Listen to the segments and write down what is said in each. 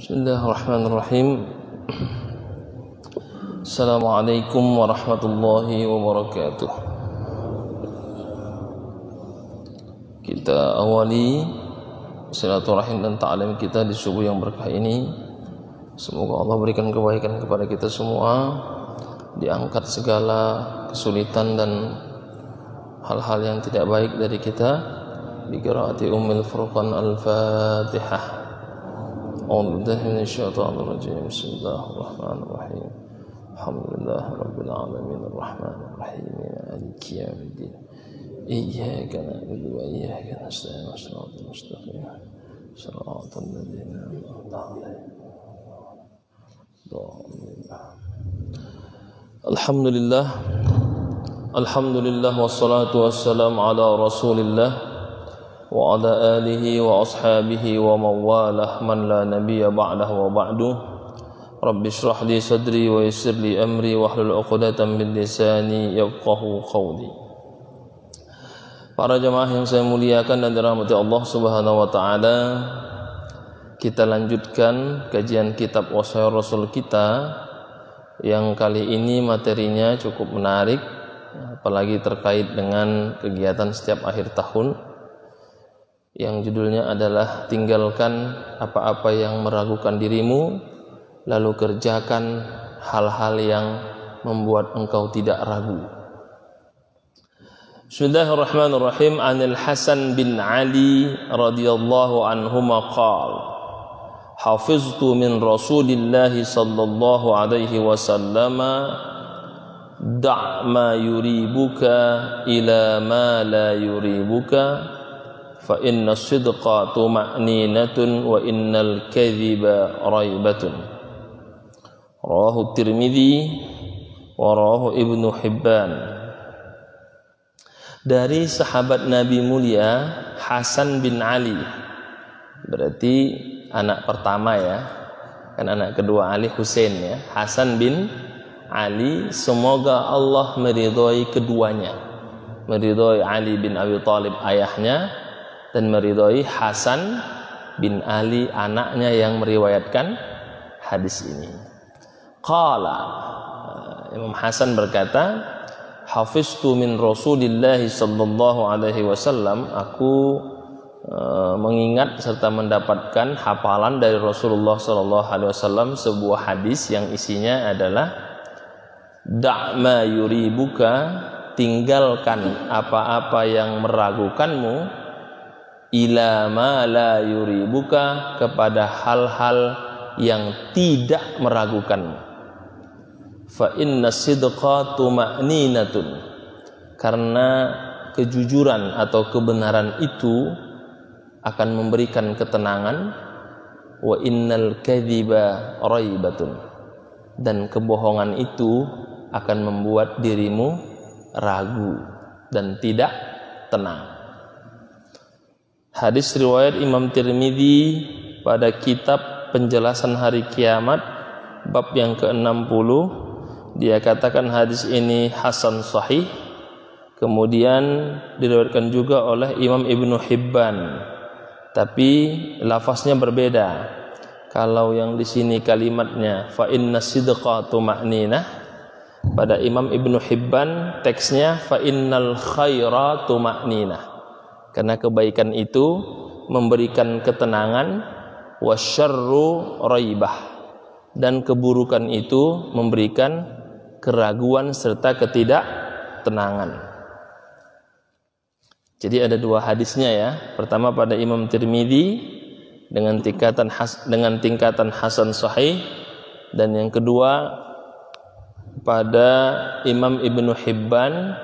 Bismillahirrahmanirrahim. Assalamualaikum warahmatullahi wabarakatuh. Kita awali silaturahim dan ta'lim kita di subuh yang berkah ini. Semoga Allah berikan kebaikan kepada kita semua, diangkat segala kesulitan dan hal-hal yang tidak baik dari kita. Bi qiraati Ummul Furqan Al-Fatihah. A'udzu billahi minasyaitonir rajim. Bismillahirrahmanirrahim. Alhamdulillahi rabbil alamin arrahmanir rahim maliki yaumiddin. Iyyaka na'budu wa iyyaka nasta'in ihdinas mustaqim. Shiratal ladzina an'amta 'alaihim. Alhamdulillah. Alhamdulillah wassalatu wassalamu ala Rasulillah wa ala alihi wa ashabihi wa mawalah man la nabiyya ba'dahu wa ba'du. Rabbi shrah li sadri wa yassir li amri wahlul 'uqdatam min lisani yafqahu qawli. Para jemaah yang saya muliakan dan dirahmati Allah Subhanahu wa taala, kita lanjutkan kajian kitab Wasaya Rasul kita yang kali ini materinya cukup menarik, apalagi terkait dengan kegiatan setiap akhir tahun yang judulnya adalah tinggalkan apa-apa yang meragukan dirimu, lalu kerjakan hal-hal yang membuat engkau tidak ragu. Bismillahirrahmanirrahim. Anil Hasan bin Ali radhiyallahu anhuma qala hafiztu min Rasulillah sallallahu alaihi wasallam da' ma yuribuka ila ma la yuribuka fa inna sidqa tuma'ninatun wa innal kadhiba raibatun. Rawahu Tirmidzi wa rawahu Ibnu Hibban. Dari sahabat Nabi mulia Hasan bin Ali, berarti anak pertama ya, kan anak kedua Ali Husain ya. Hasan bin Ali, semoga Allah meridhai keduanya, meridhai Ali bin Abi Thalib ayahnya dan meridhai Hasan bin Ali anaknya yang meriwayatkan hadis ini. Qala, Imam Hasan berkata, hafiztu min Rasulillah sallallahu alaihi wasallam, aku mengingat serta mendapatkan hafalan dari Rasulullah sallallahu alaihi wasallam sebuah hadis yang isinya adalah da' ma yuribuka, tinggalkan apa-apa yang meragukanmu, ila ma la yuribuka, kepada hal-hal yang tidak meragukanmu. Fa inna sidqa tuma'ninatun, karena kejujuran atau kebenaran itu akan memberikan ketenangan. Wa innal kadhiba raibatun, dan kebohongan itu akan membuat dirimu ragu dan tidak tenang. Hadis riwayat Imam Tirmidzi pada kitab penjelasan hari kiamat bab yang ke-60, dia katakan hadis ini hasan sahih. Kemudian diriwayatkan juga oleh Imam Ibnu Hibban, tapi lafaznya berbeda. Kalau yang di sini kalimatnya fa inna sidqa tuma'ninah, pada Imam Ibnu Hibban teksnya fa innal khaira tuma'ninah, karena kebaikan itu memberikan ketenangan, wasyarru raibah, dan keburukan itu memberikan keraguan serta ketidaktenangan. Jadi ada dua hadisnya ya. Pertama pada Imam Tirmidzi dengan tingkatan hasan sahih, dan yang kedua pada Imam Ibnu Hibban,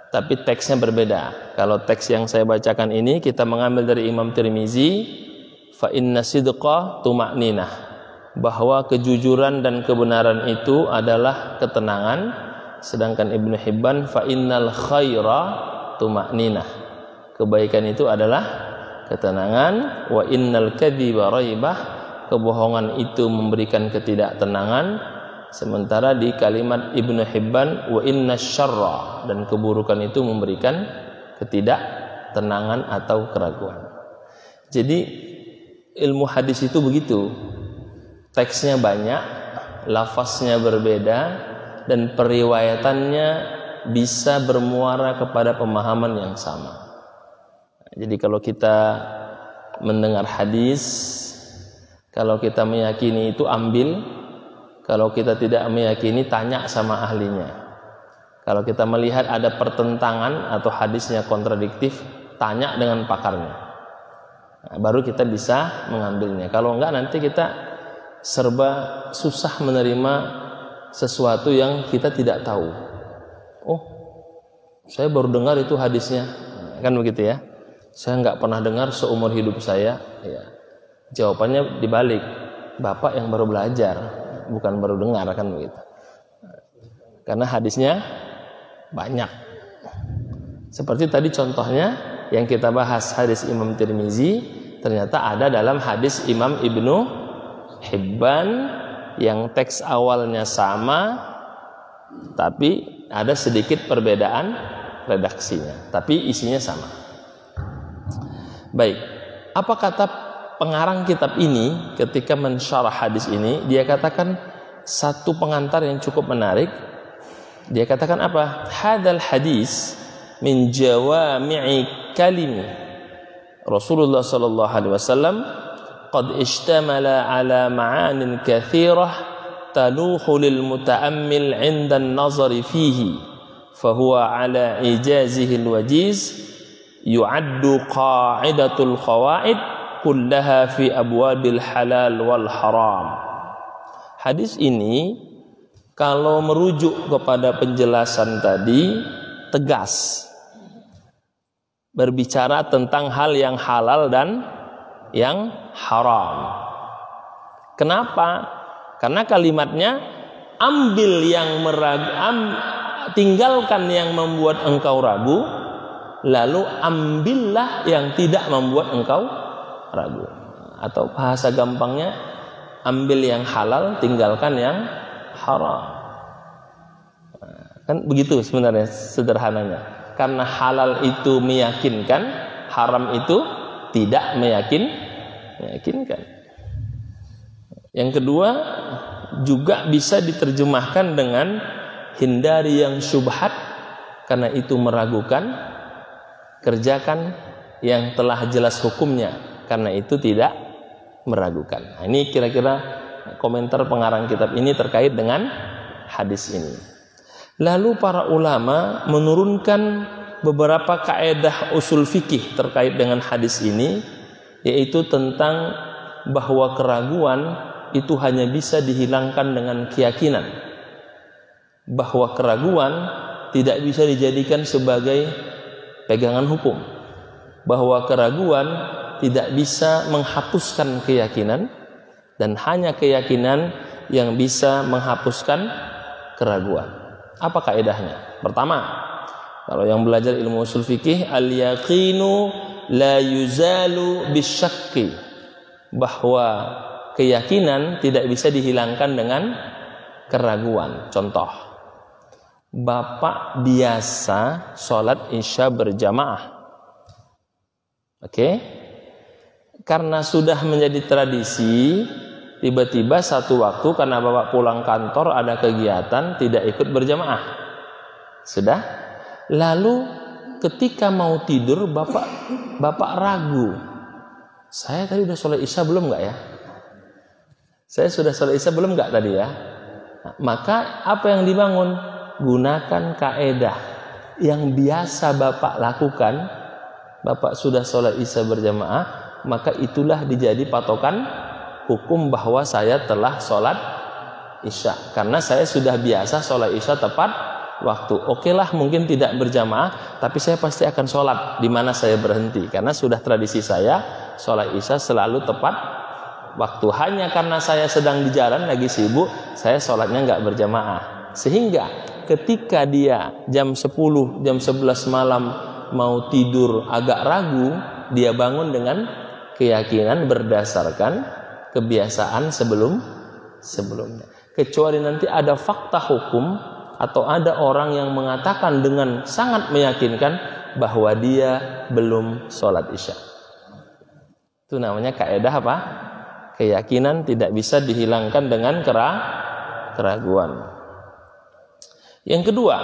tapi teksnya berbeda. Kalau teks yang saya bacakan ini kita mengambil dari Imam Tirmizi, fa inna sidqa tuma'ninah, bahwa kejujuran dan kebenaran itu adalah ketenangan. Sedangkan Ibnu Hibban fa innal khaira tuma'ninah, kebaikan itu adalah ketenangan. Wa innal kadhiba raibah, kebohongan itu memberikan ketidaktenangan. Sementara di kalimat Ibnu Hibban wa inna syarra, dan keburukan itu memberikan ketidaktenangan atau keraguan. Jadi ilmu hadis itu begitu. teksnya banyak, lafaznya berbeda, dan periwayatannya bisa bermuara kepada pemahaman yang sama. Jadi kalau kita mendengar hadis, kalau kita meyakini itu ambil, kalau kita tidak meyakini tanya sama ahlinya. Kalau kita melihat ada pertentangan atau hadisnya kontradiktif, tanya dengan pakarnya. Nah, baru kita bisa mengambilnya. Kalau enggak nanti kita serba susah menerima sesuatu yang kita tidak tahu. Oh, saya baru dengar itu hadisnya, kan begitu ya? Saya nggak pernah dengar seumur hidup saya. Ya. Jawabannya dibalik, Bapak yang baru belajar, bukan baru dengar, kan begitu? Karena hadisnya banyak. Seperti tadi contohnya yang kita bahas hadis Imam Tirmizi, ternyata ada dalam hadis Imam Ibnu Hibban yang teks awalnya sama, tapi ada sedikit perbedaan redaksinya, tapi isinya sama. Baik, apa kata pengarang kitab ini ketika mensyarah hadis ini? Dia katakan satu pengantar yang cukup menarik. Dia katakan apa? Hadal hadis min jawami'i kalimi Rasulullah sallallahu alaihi wasallam qad ishtamala ala ma'anin katsirah taluhu lil muta'ammil 'inda an-nazari fihi fahuwa ala ijazihi al-wajiz yu'addu qa'idatul qawaid kullaha fi abwabil halal wal haram. Hadis ini kalau merujuk kepada penjelasan tadi tegas, berbicara tentang hal yang halal dan yang haram. Kenapa? Karena kalimatnya ambil yang tinggalkan yang membuat engkau ragu, lalu ambillah yang tidak membuat engkau ragu. Atau bahasa gampangnya, ambil yang halal, tinggalkan yang haram. Kan begitu sebenarnya sederhananya. Karena halal itu meyakinkan, haram itu tidak meyakinkan. Yang kedua, juga bisa diterjemahkan dengan hindari yang syubhat, karena itu meragukan, kerjakan yang telah jelas hukumnya, karena itu tidak meragukan. Nah, ini kira-kira komentar pengarang kitab ini terkait dengan hadis ini. Lalu para ulama menurunkan beberapa kaedah usul fikih terkait dengan hadis ini, yaitu tentang bahwa keraguan itu hanya bisa dihilangkan dengan keyakinan, bahwa keraguan tidak bisa dijadikan sebagai pegangan hukum, bahwa keraguan tidak bisa menghapuskan keyakinan, dan hanya keyakinan yang bisa menghapuskan keraguan. Apa kaedahnya? Pertama, kalau yang belajar ilmu usul fikih, al-yaqinu la yuzalu bisyakki, bahwa keyakinan tidak bisa dihilangkan dengan keraguan. Contoh, Bapak biasa sholat isya berjamaah. Oke? Karena sudah menjadi tradisi, tiba-tiba satu waktu karena Bapak pulang kantor ada kegiatan, tidak ikut berjamaah. Sudah? Lalu ketika mau tidur Bapak ragu. Saya tadi udah sholat isya belum enggak ya? Saya sudah sholat isya belum enggak tadi ya? Nah, maka apa yang dibangun? Gunakan kaedah yang biasa Bapak lakukan. Bapak sudah sholat isya berjamaah, maka itulah dijadi patokan hukum bahwa saya telah sholat isya, karena saya sudah biasa sholat isya tepat waktu. Oke lah, mungkin tidak berjamaah, tapi saya pasti akan sholat di mana saya berhenti, karena sudah tradisi saya sholat isya selalu tepat waktu. Hanya karena saya sedang di jalan lagi sibuk, saya sholatnya nggak berjamaah, sehingga ketika dia jam 10, jam 11 malam mau tidur agak ragu, dia bangun dengan keyakinan berdasarkan kebiasaan sebelumnya. Kecuali nanti ada fakta hukum atau ada orang yang mengatakan dengan sangat meyakinkan bahwa dia belum sholat isya. Itu namanya kaedah apa? Keyakinan tidak bisa dihilangkan dengan keraguan. Yang kedua,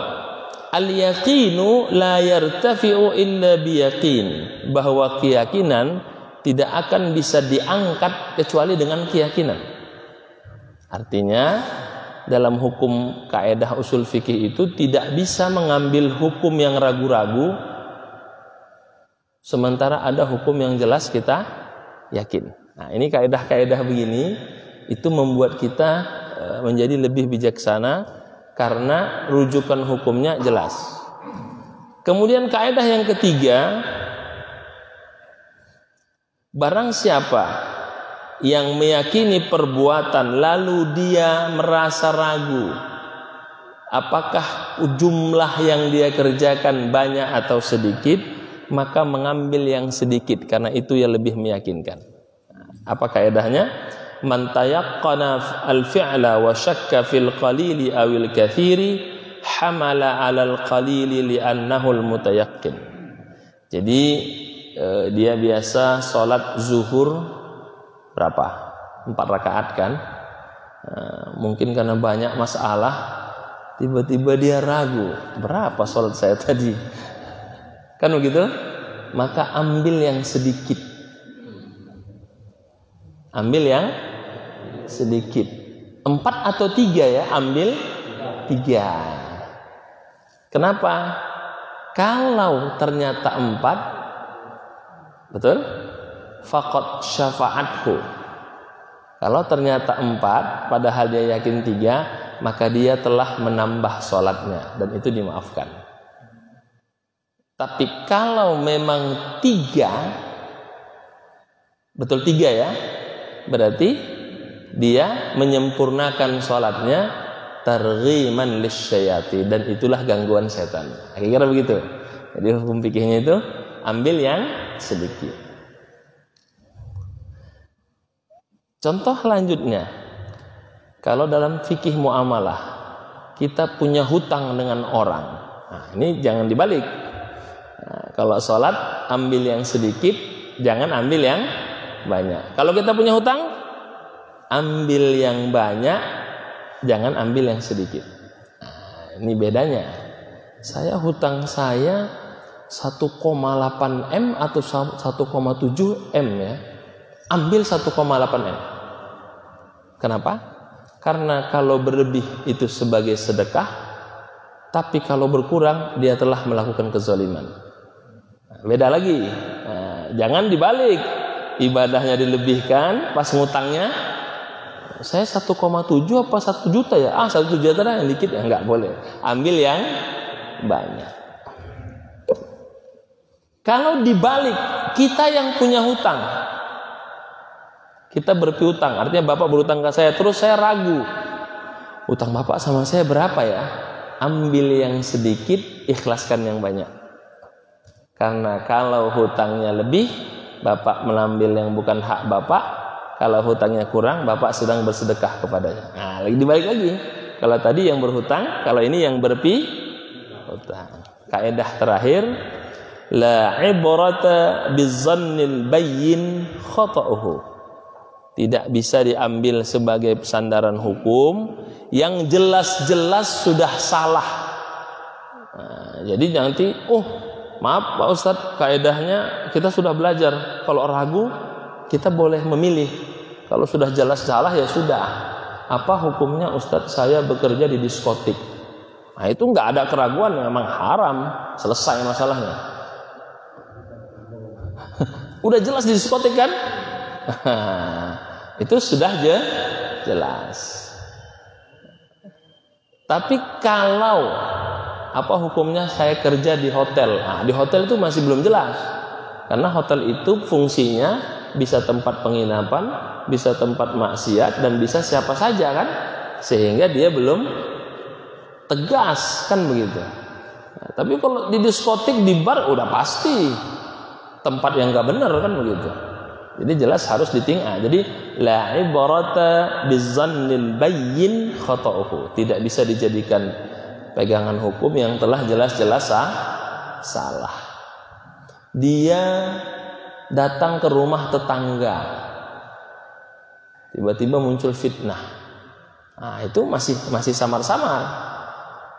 al-yaqinu la yartafi'u illa biyaqin, bahwa keyakinan tidak akan bisa diangkat kecuali dengan keyakinan. Artinya dalam hukum kaidah usul fikih itu tidak bisa mengambil hukum yang ragu-ragu sementara ada hukum yang jelas kita yakin. Nah, ini kaidah-kaidah begini itu membuat kita menjadi lebih bijaksana karena rujukan hukumnya jelas. Kemudian kaidah yang ketiga, barang siapa yang meyakini perbuatan lalu dia merasa ragu apakah jumlah yang dia kerjakan banyak atau sedikit, maka mengambil yang sedikit karena itu yang lebih meyakinkan. Apa kaidahnya? Man tayaqqana al-fi'la wa syakka fil qalili awil katsiri hamala 'alal qalili li'annahu al-mutayaqqin. Jadi dia biasa sholat zuhur berapa? 4 rakaat kan? Mungkin karena banyak masalah tiba-tiba dia ragu, berapa sholat saya tadi? Kan begitu? Maka ambil yang sedikit. Ambil yang sedikit. 4 atau 3 ya, ambil 3. Kenapa? Kalau ternyata 4, betul? Faqad syafa'athu. Kalau ternyata 4 padahal dia yakin 3, maka dia telah menambah sholatnya dan itu dimaafkan. Tapi kalau memang 3, betul 3 ya, berarti dia menyempurnakan sholatnya targhiman lisyayati, dan itulah gangguan setan. Kira-kira begitu. Jadi hukum fikihnya itu ambil yang sedikit. Contoh lanjutnya, kalau dalam fikih muamalah kita punya hutang dengan orang, nah ini jangan dibalik. Nah, kalau sholat ambil yang sedikit, jangan ambil yang banyak. Kalau kita punya hutang, ambil yang banyak, jangan ambil yang sedikit. Nah, ini bedanya. Saya hutang saya 1,8 M atau 1,7 M ya. Ambil 1,8 M. Kenapa? Karena kalau berlebih itu sebagai sedekah, tapi kalau berkurang dia telah melakukan kezaliman. Nah, beda lagi. Nah, jangan dibalik. Ibadahnya dilebihkan, pas ngutangnya saya 1,7 apa 1 juta ya? 1 juta yang dikit ya, enggak boleh. Ambil yang banyak. Kalau dibalik, kita yang punya hutang, kita berpiutang, artinya bapak berhutang ke saya, terus saya ragu, hutang bapak sama saya berapa ya? Ambil yang sedikit, ikhlaskan yang banyak. Karena kalau hutangnya lebih, bapak mengambil yang bukan hak bapak. Kalau hutangnya kurang, bapak sedang bersedekah kepadanya. Nah, lagi dibalik lagi. Kalau tadi yang berhutang, kalau ini yang berpihutang. Kaidah terakhir, la ibrata bizzannil bayyin khata'uhu. Tidak bisa diambil sebagai sandaran hukum yang jelas-jelas sudah salah. Nah, jadi nanti, maaf Pak Ustadz, kaidahnya kita sudah belajar. Kalau ragu, kita boleh memilih. Kalau sudah jelas salah ya sudah. Apa hukumnya Ustadz, saya bekerja di diskotik? Nah itu nggak ada keraguan, memang haram. Selesai masalahnya. Udah jelas di diskotik kan? Itu sudah jelas. Tapi kalau apa hukumnya saya kerja di hotel? Nah, di hotel itu masih belum jelas. Karena hotel itu fungsinya bisa tempat penginapan, bisa tempat maksiat, dan bisa siapa saja kan? Sehingga dia belum tegas kan begitu. Nah, tapi kalau di diskotik, di bar udah pasti tempat yang nggak benar kan begitu. Jadi jelas harus ditinggal. Jadi la ibarata bizzannil bayyin khata'uhu. Tidak bisa dijadikan pegangan hukum yang telah jelas-jelas salah. Dia datang ke rumah tetangga. tiba-tiba muncul fitnah. Nah, itu masih samar-samar.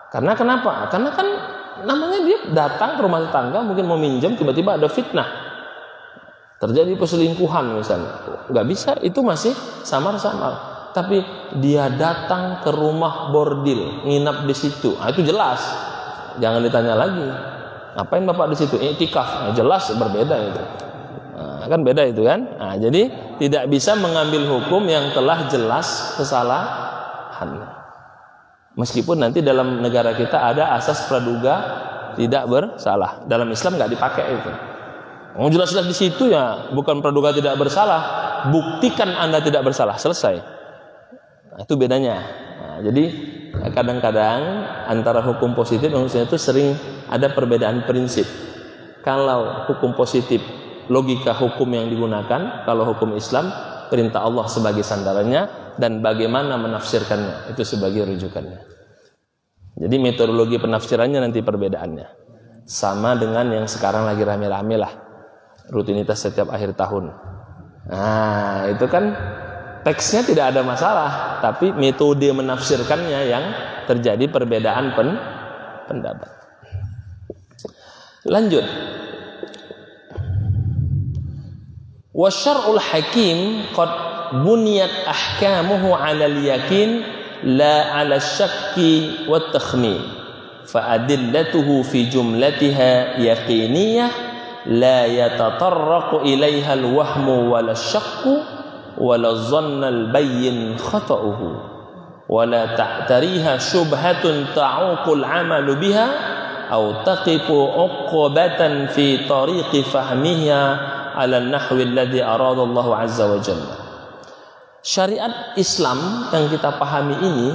Karena kenapa? Karena kan namanya dia datang ke rumah tetangga mungkin mau minjem, tiba-tiba ada fitnah. Terjadi perselingkuhan misalnya. Nggak bisa, itu masih samar-samar. Tapi dia datang ke rumah bordil, nginap di situ. Nah, itu jelas. Jangan ditanya lagi. Ngapain Bapak di situ? Iktikaf. Nah, jelas berbeda itu. Nah, kan beda itu kan? Nah, jadi tidak bisa mengambil hukum yang telah jelas kesalahan. Meskipun nanti dalam negara kita ada asas praduga tidak bersalah. Dalam Islam nggak dipakai itu. Jelas-jelas di situ ya bukan praduga tidak bersalah. Buktikan Anda tidak bersalah, selesai. Nah, itu bedanya. Nah, jadi kadang-kadang antara hukum positif dan hukum negatif itu sering ada perbedaan prinsip. Kalau hukum positif logika hukum yang digunakan, kalau hukum Islam perintah Allah sebagai sandarannya dan bagaimana menafsirkannya itu sebagai rujukannya. Jadi metodologi penafsirannya nanti perbedaannya. Sama dengan yang sekarang lagi rame-rame lah, rutinitas setiap akhir tahun. Nah, itu kan teksnya tidak ada masalah, tapi metode menafsirkannya yang terjadi perbedaan pendapat. Lanjut. Wasyar'ul hakim qad buniyat ahkamuhu 'ala al-yakin la 'ala asy-syakki wat takhmin. Fa adillatuhu fi jumlatiha yaqiniyah la yatatarraqu ilaiha al-wahmu wal syakku wala dhannal bayyin khata'uhu wala ta'tariha syubhatun ta'uqul 'amalu biha aw taqifu 'uqbatan fi tariqi fahmiha 'ala an-nahwi alladhi arada Allah 'azza wa jalla. Syariat Islam yang kita pahami ini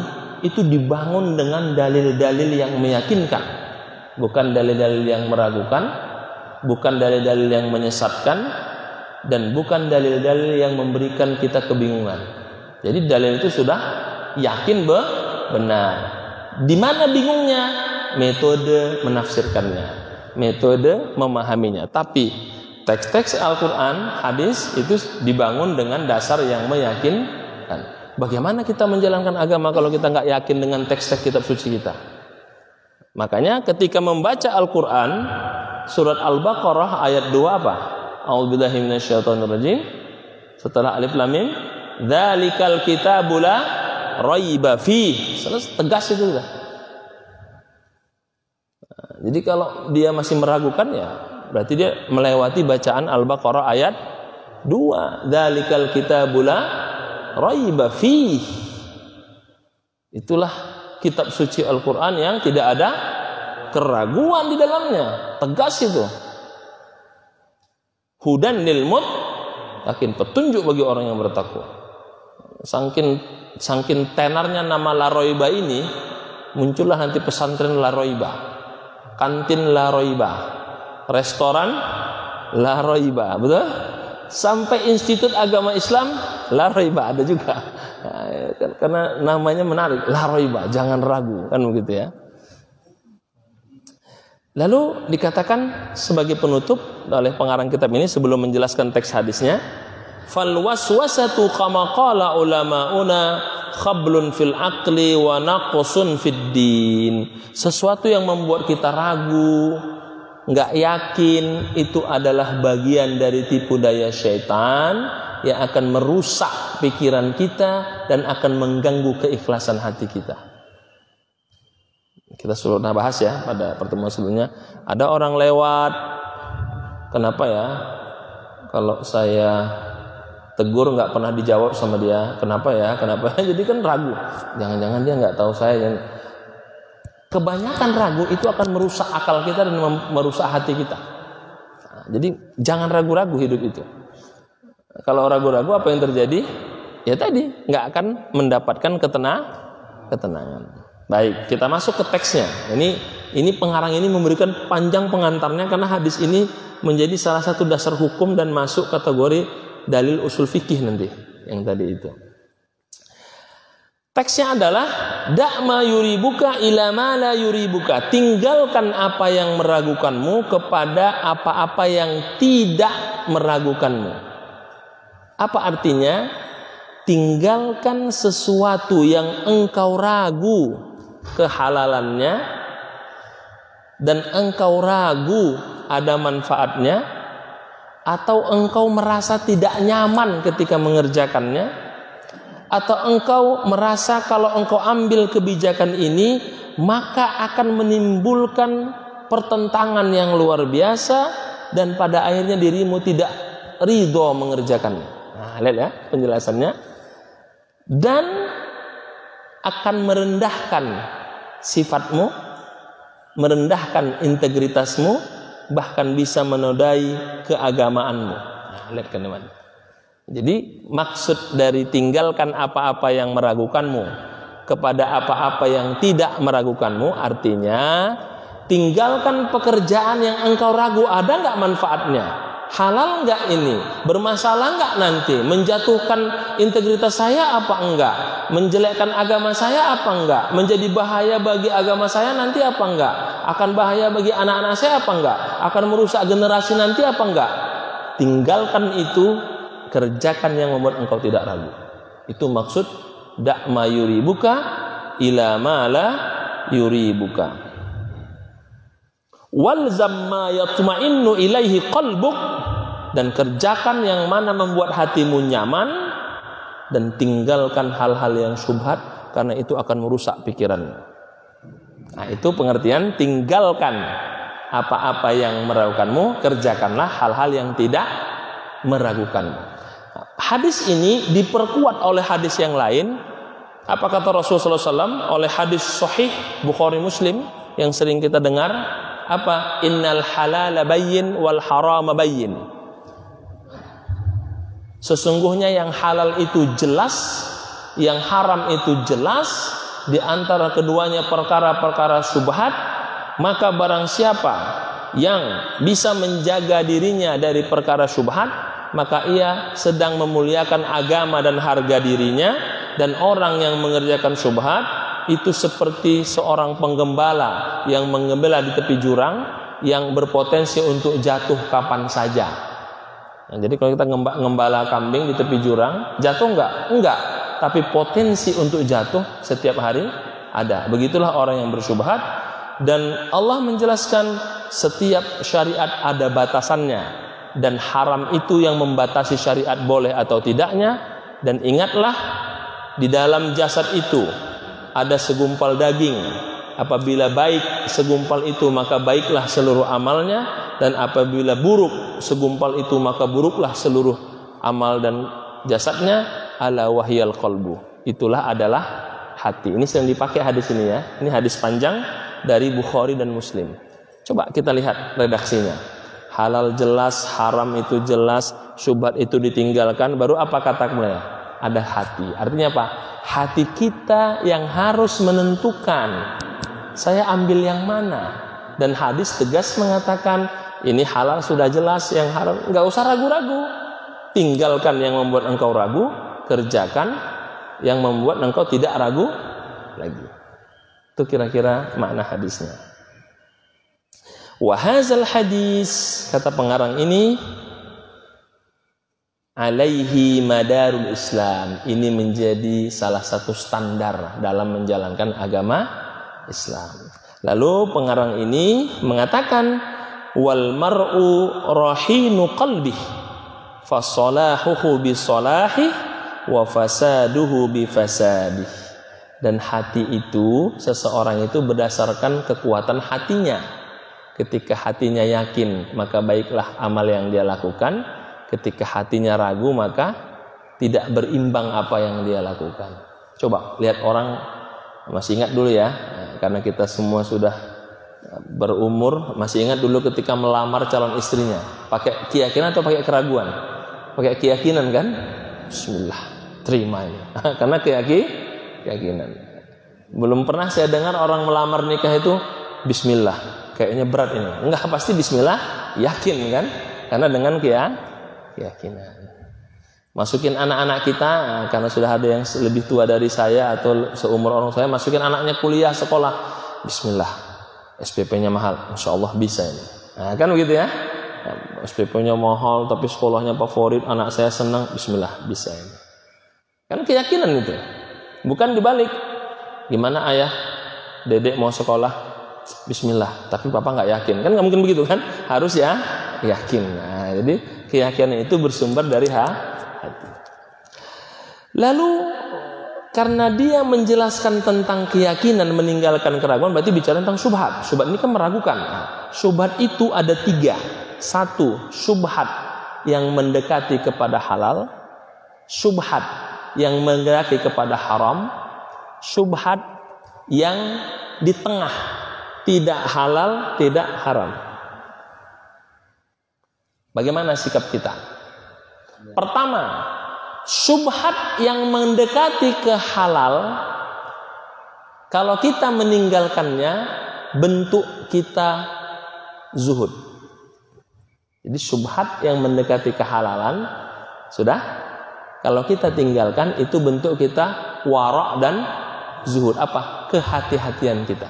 itu dibangun dengan dalil-dalil yang meyakinkan, bukan dalil-dalil yang meragukan, bukan dalil-dalil yang menyesatkan, dan bukan dalil-dalil yang memberikan kita kebingungan. Jadi dalil itu sudah yakin benar. Di mana bingungnya? Metode menafsirkannya, metode memahaminya. Tapi teks-teks Al-Quran, hadis itu dibangun dengan dasar yang meyakinkan. Bagaimana kita menjalankan agama kalau kita nggak yakin dengan teks-teks kitab suci kita? Makanya ketika membaca Al-Quran, surat Al-Baqarah ayat 2 apa? A'udzubillahi minasyaitonirrajim. Setelah alif lam mim, dzalikal kitabu la raiba fihi. Tegas itu sudah. Jadi kalau dia masih meragukan ya berarti dia melewati bacaan Al-Baqarah ayat 2. Dzalikal kitabu la raiba fihi. Itulah kitab suci Al-Qur'an yang tidak ada keraguan di dalamnya. Tegas itu. Hudan lil muttaqin, petunjuk bagi orang yang bertakwa. Saking tenarnya nama La Roiba ini, muncullah nanti pesantren La Roiba, kantin La Roiba, restoran La Roiba, betul? Sampai Institut Agama Islam La Roiba ada juga. Karena namanya menarik, La Roiba, jangan ragu, kan begitu ya. Lalu dikatakan sebagai penutup oleh pengarang kitab ini sebelum menjelaskan teks hadisnya, fal waswasatu kama qala ulamauna khablun fil aqli wa naqsun fid din. Sesuatu yang membuat kita ragu, enggak yakin, itu adalah bagian dari tipu daya syaitan yang akan merusak pikiran kita dan akan mengganggu keikhlasan hati kita. Kita sudah bahas ya pada pertemuan sebelumnya. Ada orang lewat, kenapa ya kalau saya tegur nggak pernah dijawab sama dia? Kenapa ya? Jadi kan ragu. Jangan-jangan dia nggak tahu saya. Kebanyakan ragu itu akan merusak akal kita dan merusak hati kita. Nah, jadi jangan ragu-ragu hidup itu. Kalau ragu-ragu apa yang terjadi? Ya tadi nggak akan mendapatkan ketenangan. Baik, kita masuk ke teksnya. Ini pengarang ini memberikan panjang pengantarnya karena hadis ini menjadi salah satu dasar hukum dan masuk kategori dalil usul fikih nanti yang tadi itu. Teksnya adalah da'ma yuribuka ila ma la yuribuka. Tinggalkan apa yang meragukanmu kepada apa-apa yang tidak meragukanmu. Apa artinya? tinggalkan sesuatu yang engkau ragu kehalalannya dan engkau ragu ada manfaatnya, atau engkau merasa tidak nyaman ketika mengerjakannya, atau engkau merasa kalau engkau ambil kebijakan ini maka akan menimbulkan pertentangan yang luar biasa dan pada akhirnya dirimu tidak ridho mengerjakannya. Nah, lihat ya penjelasannya. Dan akan merendahkan sifatmu, merendahkan integritasmu, bahkan bisa menodai keagamaanmu. Nah, lihat kan teman. Jadi maksud dari tinggalkan apa-apa yang meragukanmu kepada apa-apa yang tidak meragukanmu, artinya tinggalkan pekerjaan yang engkau ragu ada nggak manfaatnya, halal nggak ini, bermasalah nggak nanti, menjatuhkan integritas saya apa enggak, menjelekkan agama saya apa enggak, menjadi bahaya bagi agama saya nanti apa enggak, akan bahaya bagi anak-anak saya apa enggak, akan merusak generasi nanti apa enggak. Tinggalkan itu, kerjakan yang membuat engkau tidak ragu. Itu maksud dak ma yuribuka ila ma la yuribuka. Walzam ma yatma'innu ilaihi qalbuk, dan kerjakan yang mana membuat hatimu nyaman, dan tinggalkan hal-hal yang syubhat karena itu akan merusak pikiranmu. Nah, itu pengertian tinggalkan apa-apa yang meragukanmu, kerjakanlah hal-hal yang tidak meragukanmu. Hadis ini diperkuat oleh hadis yang lain. Apa kata Rasulullah SAW oleh hadis sahih Bukhari Muslim yang sering kita dengar? Apa? Innal halala bayyin wal harama bayyin. Sesungguhnya yang halal itu jelas, yang haram itu jelas. Di antara keduanya perkara-perkara syubhat. Maka barang siapa yang bisa menjaga dirinya dari perkara syubhat, maka ia sedang memuliakan agama dan harga dirinya. Dan orang yang mengerjakan syubhat itu seperti seorang penggembala yang menggembala di tepi jurang yang berpotensi untuk jatuh kapan saja. Nah, jadi kalau kita ngembala kambing di tepi jurang, jatuh enggak? Enggak. Tapi potensi untuk jatuh setiap hari ada. Begitulah orang yang bersyubhat. Dan Allah menjelaskan setiap syariat ada batasannya. Dan haram itu yang membatasi syariat boleh atau tidaknya. Dan ingatlah, di dalam jasad itu ada segumpal daging. Apabila baik segumpal itu, maka baiklah seluruh amalnya. Dan apabila buruk segumpal itu, maka buruklah seluruh amal dan jasadnya. Ala wahyal qalbu, itulah adalah hati. Ini sering dipakai hadis ini ya. Ini hadis panjang dari Bukhari dan Muslim. Coba kita lihat redaksinya. Halal jelas, haram itu jelas, syubhat itu ditinggalkan. Baru apa kata kemudian? Ada hati. Artinya apa? Hati kita yang harus menentukan, saya ambil yang mana. Dan hadis tegas mengatakan, ini halal sudah jelas, yang haram nggak usah ragu-ragu. Tinggalkan yang membuat engkau ragu, kerjakan yang membuat engkau tidak ragu lagi. Itu kira-kira makna hadisnya. Wa hadzal hadis, kata pengarang ini, alaihi madarul Islam, ini menjadi salah satu standar dalam menjalankan agama Islam. Lalu pengarang ini mengatakan, wal mar'u rahinu qalbih fasalahuhu bisalahi wa fasaduhu bifasadih. Dan hati itu, seseorang itu berdasarkan kekuatan hatinya. Ketika hatinya yakin, maka baiklah amal yang dia lakukan. Ketika hatinya ragu, maka tidak berimbang apa yang dia lakukan. Coba lihat orang, masih ingat dulu ya, karena kita semua sudah berumur, masih ingat dulu ketika melamar calon istrinya, pakai keyakinan atau pakai keraguan? Pakai keyakinan kan? Bismillah, terima ini. Karena keyakinan. Belum pernah saya dengar orang melamar nikah itu Bismillah. Kayaknya berat ini. Enggak, pasti Bismillah, yakin kan? Karena dengan keyakinan. Masukin anak-anak kita, karena sudah ada yang lebih tua dari saya atau seumur orang saya, masukin anaknya kuliah, sekolah. Bismillah, SPP-nya mahal, insya Allah bisa ini. Nah, kan begitu ya? SPP-nya mahal, tapi sekolahnya favorit, anak saya senang, Bismillah, bisa ini. Kan keyakinan itu. Bukan dibalik. Gimana ayah, dedek mau sekolah, bismillah, tapi papa nggak yakin. Kan nggak mungkin begitu kan? Harus ya yakin. Nah, jadi keyakinan itu bersumber dari hati. Lalu karena dia menjelaskan tentang keyakinan meninggalkan keraguan, berarti bicara tentang syubhat. Syubhat ini kan meragukan. Syubhat itu ada 3. 1, syubhat yang mendekati kepada halal, syubhat yang mendekati kepada haram, syubhat yang di tengah, tidak halal, tidak haram. Bagaimana sikap kita? Pertama, syubhat yang mendekati ke halal, kalau kita meninggalkannya, bentuk kita zuhud. Jadi syubhat yang mendekati kehalalan, sudah. Kalau kita tinggalkan, itu bentuk kita wara' dan zuhud. Apa? Kehati-hatian kita.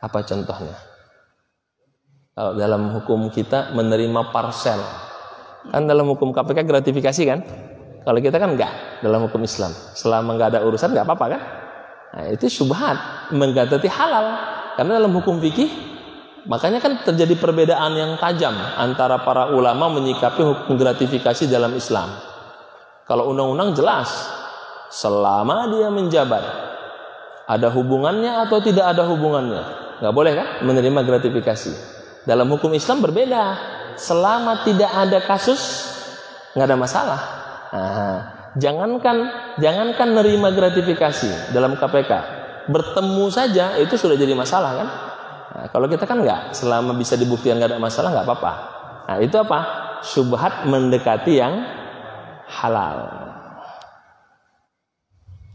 Apa contohnya? Kalau dalam hukum kita menerima parsel, kan dalam hukum KPK gratifikasi kan? Kalau kita kan enggak, dalam hukum Islam. Selama enggak ada urusan enggak apa-apa kan? Nah, itu syubhat, menggatati halal. Karena dalam hukum fikih, makanya kan terjadi perbedaan yang tajam antara para ulama menyikapi hukum gratifikasi dalam Islam. Kalau undang-undang jelas, selama dia menjabat, ada hubungannya atau tidak ada hubungannya, nggak boleh kan menerima gratifikasi. Dalam hukum Islam berbeda, selama tidak ada kasus, nggak ada masalah. Nah, jangankan nerima gratifikasi dalam KPK, bertemu saja itu sudah jadi masalah kan? Nah, kalau kita kan nggak, selama bisa dibuktikan nggak ada masalah nggak apa-apa. Nah, itu apa? Syubhat mendekati yang halal.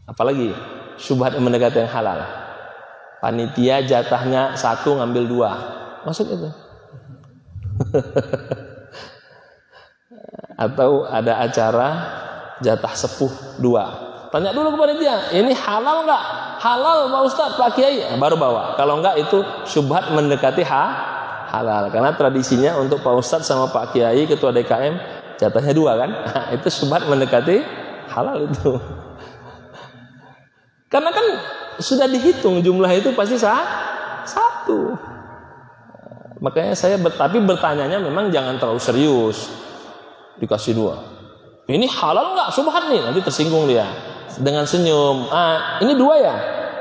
Apalagi syubhat mendekati yang halal. Panitia jatahnya 1 ngambil 2, masuk itu. Atau ada acara jatah sepuh 2. Tanya dulu kepada dia, ini halal nggak? Halal Pak Ustadz, Pak Kiai, baru bawa. Kalau nggak itu syubhat mendekati halal. Karena tradisinya untuk Pak Ustadz sama Pak Kiai ketua DKM jatahnya 2 kan? Nah, itu syubhat mendekati halal itu. Karena kan sudah dihitung jumlah itu pasti 1. Makanya saya tapi bertanyanya memang jangan terlalu serius. Dikasih 2. Ini halal nggak? Syubhat nih. Nanti tersinggung dia. Dengan senyum. Ini 2 ya?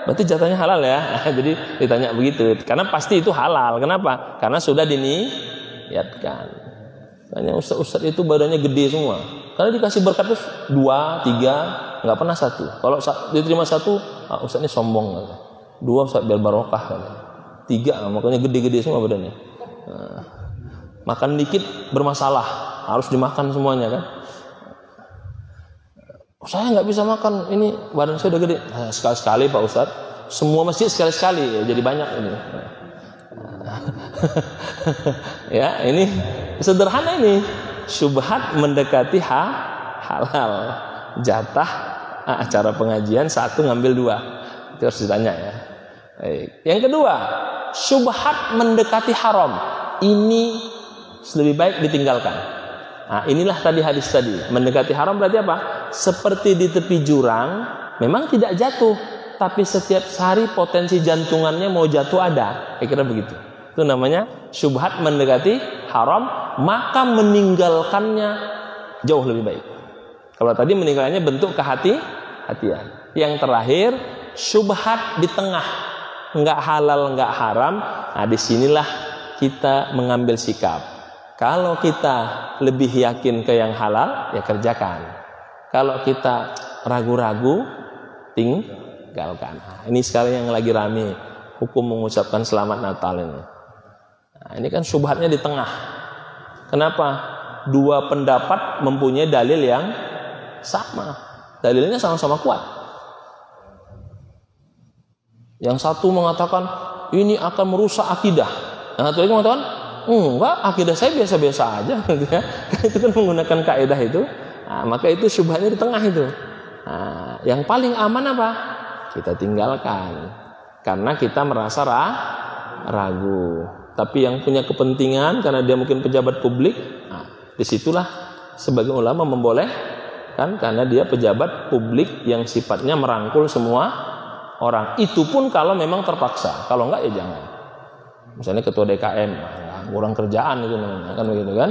Berarti jatahnya halal ya? Jadi ditanya begitu. Karena pasti itu halal. Kenapa? Karena sudah diniatkan. Hanya ustaz-ustaz itu badannya gede semua. Karena dikasih berkat itu 2, 3, nggak pernah 1. Kalau diterima 1, ustaz ini sombong. 2 ustaz biar barokah. 3, makanya gede-gede semua badannya. Nah, makan dikit bermasalah, harus dimakan semuanya kan. Saya nggak bisa makan, ini badan saya udah gede. Nah, sekali-sekali Pak Ustaz. Semua masjid sekali-sekali, ya, jadi banyak ini. Ya, ini sederhana ini. Syubhat mendekati halal. Jatah acara pengajian 1 ngambil 2. Itu harus ditanya ya. Baik. Yang kedua, syubhat mendekati haram. Ini lebih baik ditinggalkan. Nah, inilah tadi hadis tadi. Mendekati haram berarti apa? Seperti di tepi jurang, memang tidak jatuh, tapi setiap hari potensi jantungannya mau jatuh ada. Kira-kira begitu. Itu namanya syubhat mendekati haram, maka meninggalkannya jauh lebih baik. Kalau tadi meninggalkannya bentuk kehati-hatian. Yang terakhir, syubhat di tengah, enggak halal, enggak haram. Nah, disinilah kita mengambil sikap. Kalau kita lebih yakin ke yang halal, ya kerjakan. Kalau kita ragu-ragu, tinggalkan. Nah, ini sekarang yang lagi rame, hukum mengucapkan selamat Natal ini. Nah, ini kan syubhatnya di tengah. Kenapa? 2 pendapat mempunyai dalil yang sama. Dalilnya sama-sama kuat. Yang satu mengatakan ini akan merusak akidah. Yang satu lagi mengatakan enggak, akidah saya biasa-biasa aja. Itu kan menggunakan kaidah itu. Nah, maka itu syubhatnya di tengah itu. Nah, yang paling aman apa? Kita tinggalkan. Karena kita merasa ragu. Tapi yang punya kepentingan karena dia mungkin pejabat publik, nah, disitulah sebagai ulama membolehkan dilakukan karena dia pejabat publik yang sifatnya merangkul semua orang. Itu pun kalau memang terpaksa. Kalau enggak ya jangan. Misalnya ketua DKM, kurang kerjaan itu namanya, kan begitu kan?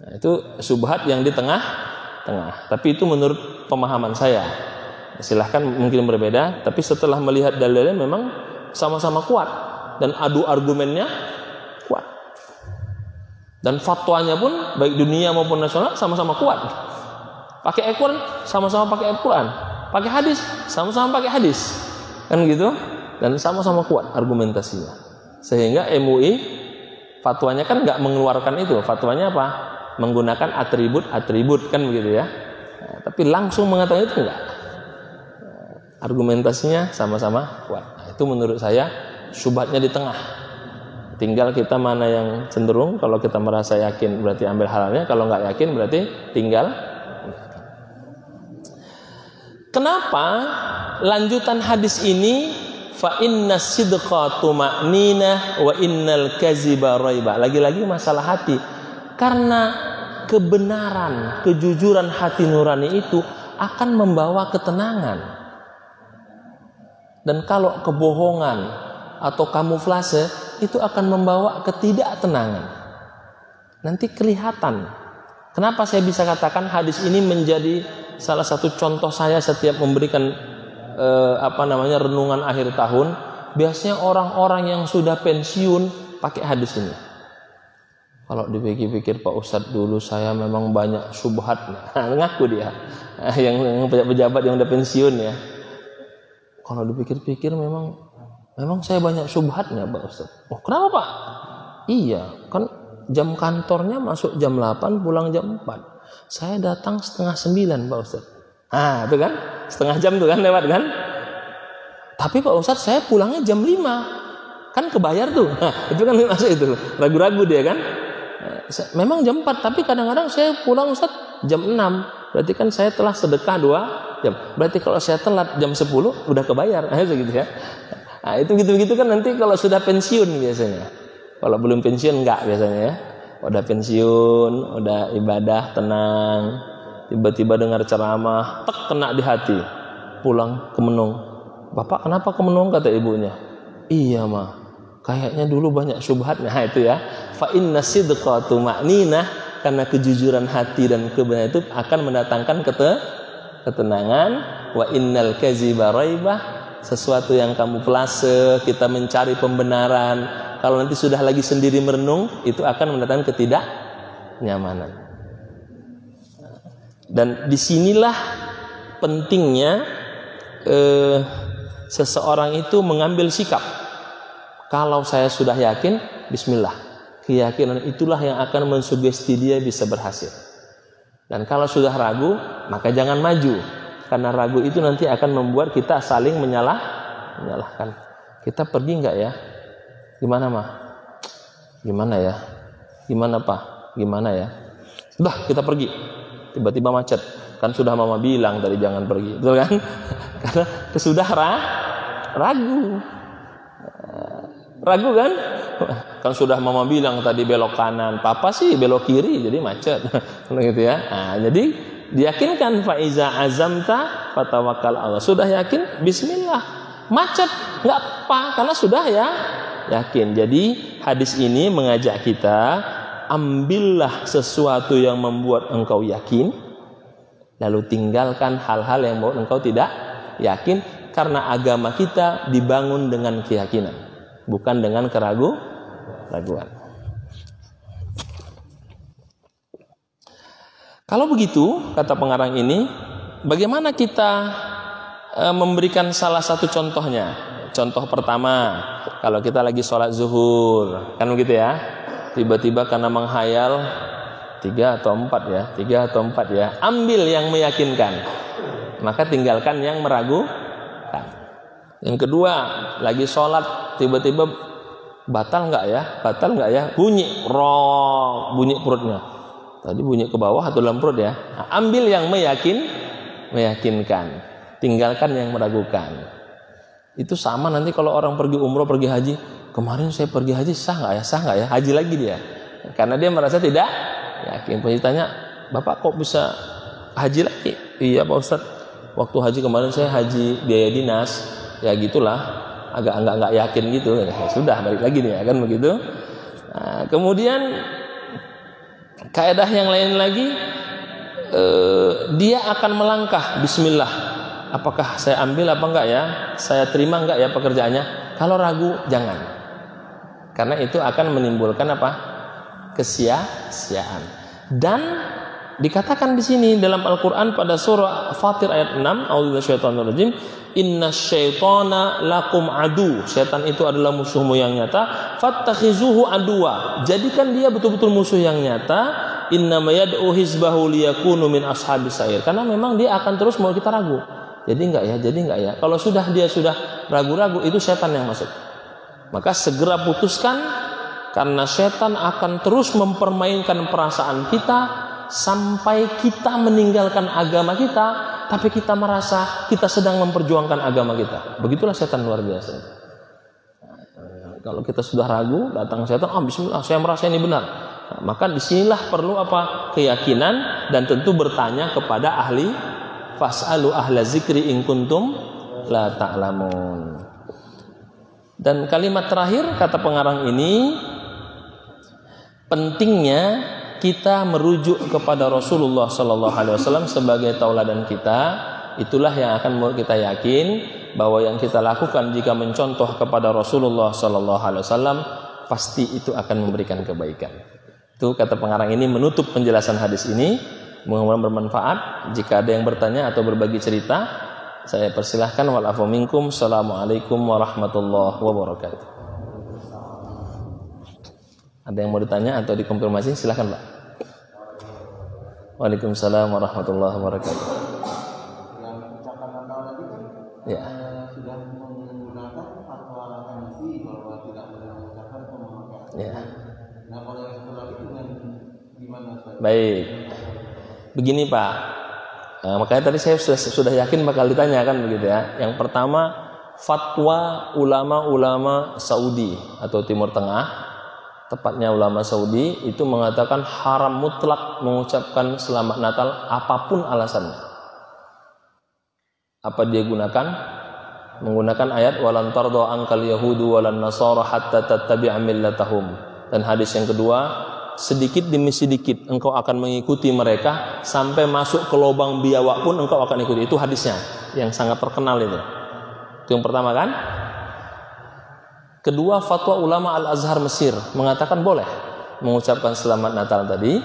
Nah, itu syubhat yang di tengah-tengah. Tapi itu menurut pemahaman saya. Silahkan mungkin berbeda, tapi setelah melihat dalilnya memang sama-sama kuat dan adu argumennya kuat. Dan fatwanya pun baik dunia maupun nasional sama-sama kuat. Pakai Al-Quran, sama-sama pakai Al-Quran. Pakai hadis, sama-sama pakai hadis. Kan gitu? Dan sama-sama kuat argumentasinya. Sehingga MUI fatwanya kan nggak mengeluarkan itu. Fatwanya apa? Menggunakan atribut kan begitu ya. Nah, tapi langsung mengatakan itu enggak. Argumentasinya sama-sama kuat. Nah, itu menurut saya syubhatnya di tengah. Tinggal kita mana yang cenderung. Kalau kita merasa yakin berarti ambil halalnya. Kalau nggak yakin berarti tinggal. Kenapa lanjutan hadis ini fa inna sidqa tuma'ninah wa innal kaziba raiba. Lagi-lagi masalah hati. Karena kebenaran, kejujuran hati nurani itu akan membawa ketenangan. Dan kalau kebohongan atau kamuflase itu akan membawa ketidaktenangan. Nanti kelihatan. Kenapa saya bisa katakan hadis ini menjadi salah satu contoh saya setiap memberikan renungan akhir tahun. Biasanya orang-orang yang sudah pensiun pakai hadis ini. Kalau dipikir-pikir Pak Ustadz, dulu saya memang banyak syubhat. Ngaku dia yang pejabat yang udah pensiun ya. Kalau dipikir-pikir memang saya banyak syubhatnya Pak Ustadz. Oh kenapa Pak? Iya kan jam kantornya masuk jam 8 pulang jam 4. Saya datang 8:30 Pak Ustadz. Itu kan setengah jam tuh kan lewat kan. Tapi Pak Ustadz saya pulangnya jam 5. Kan kebayar tuh. Itu kan masuk itu. Ragu-ragu dia kan. Memang jam 4 tapi kadang-kadang saya pulang Ustadz jam 6. Berarti kan saya telah sedekah 2 jam. Berarti kalau saya telat jam 10 udah kebayar. Gitu ya. Nah, itu gitu-gitu kan nanti kalau sudah pensiun biasanya. Kalau belum pensiun enggak biasanya ya. Udah pensiun, udah ibadah tenang. Tiba-tiba dengar ceramah, kena di hati. Pulang ke Menung. Bapak kenapa ke Menung kata ibunya? Iya mah. Kayaknya dulu banyak syubhatnya. Itu ya. Fa inna sidqa tuma'ninah, karena kejujuran hati dan kebenaran itu akan mendatangkan ketenangan. Wa innal kaziba raibah, sesuatu yang kamu pelase, kita mencari pembenaran. Kalau nanti sudah lagi sendiri merenung, itu akan mendatangkan ketidaknyamanan. Dan disinilah pentingnya seseorang itu mengambil sikap. Kalau saya sudah yakin, bismillah. Keyakinan itulah yang akan mensugesti dia bisa berhasil. Dan kalau sudah ragu, maka jangan maju. Karena ragu itu nanti akan membuat kita saling menyalahkan. Kita pergi enggak ya? Gimana mah? Gimana ya? Gimana Pak? Gimana ya? Sudah kita pergi. Tiba-tiba macet. Kan sudah mama bilang tadi jangan pergi. Betul kan? Karena sudah ragu. Ragu kan? Kan sudah mama bilang tadi belok kanan, papa sih belok kiri jadi macet. Gitu ya. Nah, jadi diyakinkan fa iza azamta fatawakkal Allah. Sudah yakin? Bismillah. Macet enggak apa karena sudah ya yakin. Jadi hadis ini mengajak kita ambillah sesuatu yang membuat engkau yakin, lalu tinggalkan hal-hal yang membuat engkau tidak yakin, karena agama kita dibangun dengan keyakinan, bukan dengan keraguan. Kalau begitu, kata pengarang ini, bagaimana kita memberikan salah satu contohnya? Contoh pertama, kalau kita lagi sholat zuhur, kan begitu ya, tiba-tiba karena menghayal 3 atau 4 ya, ambil yang meyakinkan, maka tinggalkan yang meragukan. Yang kedua, lagi sholat tiba-tiba batal nggak ya, bunyi perutnya, tadi bunyi ke bawah atau dalam perut ya, nah, ambil yang meyakinkan, tinggalkan yang meragukan. Itu sama nanti kalau orang pergi umroh, pergi haji, kemarin saya pergi haji sah nggak ya, haji lagi dia, karena dia merasa tidak yakin. Penitanya, Bapak kok bisa haji lagi. Iya Pak Ustadz, waktu haji kemarin saya haji biaya dinas, ya gitulah, agak nggak yakin gitu. Ya, sudah balik lagi nih, kan begitu. Nah, kemudian kaidah yang lain lagi, dia akan melangkah Bismillah, apakah saya ambil apa enggak ya, saya terima enggak ya pekerjaannya. Kalau ragu jangan, karena itu akan menimbulkan apa, kesia-siaan. Dan dikatakan di sini dalam Al-Qur'an pada surah Fatir ayat 6, A'udzubillahiminasyaitonirrajim, innasyaitona lakum adu. Setan itu adalah musuhmu yang nyata. Fattakhizuhu aduwa. Jadikan dia betul-betul musuh yang nyata. Innama yad'u hizbahu liyakunu min ashabis sa'ir. Karena memang dia akan terus mau kita ragu. Jadi enggak ya. Kalau dia sudah ragu-ragu, itu setan yang masuk. Maka segera putuskan, karena setan akan terus mempermainkan perasaan kita sampai kita meninggalkan agama kita, tapi kita merasa kita sedang memperjuangkan agama kita. Begitulah setan luar biasa. Kalau kita sudah ragu, datang setan, bismillah, saya merasa ini benar. Nah, maka disinilah perlu apa? Keyakinan, dan tentu bertanya kepada ahli. Fas'alu ahla zikri in kuntum la ta'lamun. Dan kalimat terakhir kata pengarang ini, pentingnya kita merujuk kepada Rasulullah Sallallahu Alaihi Wasallam sebagai tauladan kita. Itulah yang akan membuat kita yakin bahwa yang kita lakukan jika mencontoh kepada Rasulullah Sallallahu Alaihi Wasallam pasti itu akan memberikan kebaikan. Itu kata pengarang ini menutup penjelasan hadis ini. Mudah-mudahan bermanfaat. Jika ada yang bertanya atau berbagi cerita, saya persilahkan. Wa'alafu minkum. Assalamualaikum warahmatullahi wabarakatuh. Ada yang mau ditanya atau dikonfirmasi? Silakan Pak. Waalaikumsalam warahmatullahi wabarakatuh. Yang ucapan Natal tadi kan ya, sudah menggunakan fatwa Hanafi bahwa tidak boleh mengucapkan pemakaman. Ya. Nah kalau yang satu lagi dengan gimana Ustaz? Baik. Begini Pak. Makanya tadi saya sudah yakin bakal ditanya kan begitu ya. Yang pertama, fatwa ulama-ulama Saudi atau Timur Tengah, tepatnya ulama Saudi itu mengatakan haram mutlak mengucapkan selamat Natal apapun alasannya. Apa dia gunakan? Menggunakan ayat walan tardo angkal yahudu walan nasara hatta tattabi'a millatahum. Dan hadis yang kedua, sedikit demi sedikit engkau akan mengikuti mereka sampai masuk ke lubang biawak pun engkau akan ikuti. Itu hadisnya yang sangat terkenal itu. Itu yang pertama kan? Kedua, fatwa ulama Al-Azhar Mesir mengatakan boleh mengucapkan selamat Natal tadi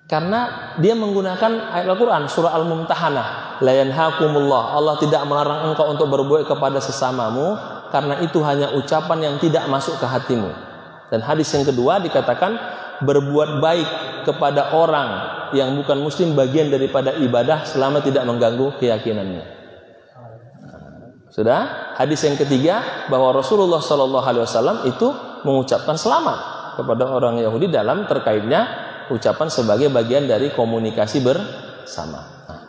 karena dia menggunakan ayat Al-Quran surah Al-Mumtahanah, la yanhakumullah, Allah tidak melarang engkau untuk berbuat kepada sesamamu karena itu hanya ucapan yang tidak masuk ke hatimu. Dan hadis yang kedua dikatakan berbuat baik kepada orang yang bukan muslim bagian daripada ibadah selama tidak mengganggu keyakinannya. Sudah, hadis yang ketiga bahwa Rasulullah Sallallahu Alaihi Wasallam itu mengucapkan selamat kepada orang Yahudi dalam terkaitnya ucapan sebagai bagian dari komunikasi bersama. Nah,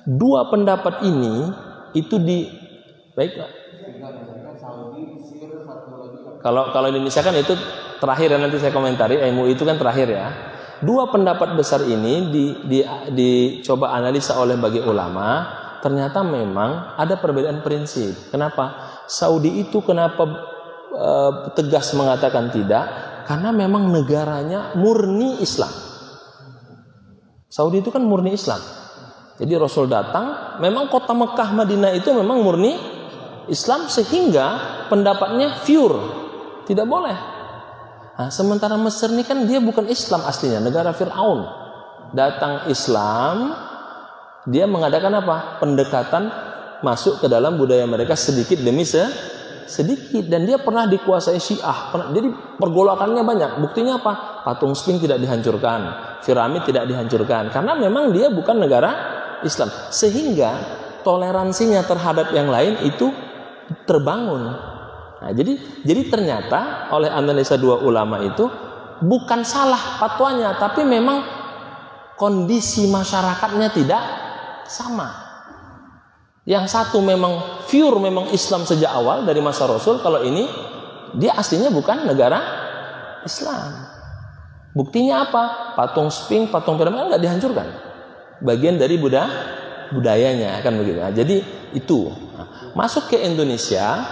dua pendapat ini itu baiklah. Kalau Indonesia kan itu terakhir ya, nanti saya komentari. MUI itu kan terakhir ya. Dua pendapat besar ini dicoba analisa oleh bagi ulama. Ternyata memang ada perbedaan prinsip. Kenapa? Saudi itu kenapa tegas mengatakan tidak? Karena memang negaranya murni Islam. Saudi itu kan murni Islam. Jadi Rasul datang, memang kota Mekah Madinah itu memang murni Islam sehingga pendapatnya pure, tidak boleh. Nah, sementara Mesir ini kan dia bukan Islam aslinya, negara Fir'aun. Datang Islam, dia mengadakan apa? Pendekatan masuk ke dalam budaya mereka sedikit demi sedikit, dan dia pernah dikuasai Syiah. Jadi pergolakannya banyak. Buktinya apa? Patung Sphinx tidak dihancurkan, piramid tidak dihancurkan, karena memang dia bukan negara Islam. Sehingga toleransinya terhadap yang lain itu terbangun. Nah, jadi ternyata oleh analisa dua ulama itu bukan salah fatwanya, tapi memang kondisi masyarakatnya tidak sama. Yang satu memang pure, memang Islam sejak awal dari masa Rasul. Kalau ini dia aslinya bukan negara Islam. Buktinya apa? Patung Sphinx, patung piramid nggak dihancurkan. bagian dari budayanya, kan begitu. Nah, jadi itu masuk ke Indonesia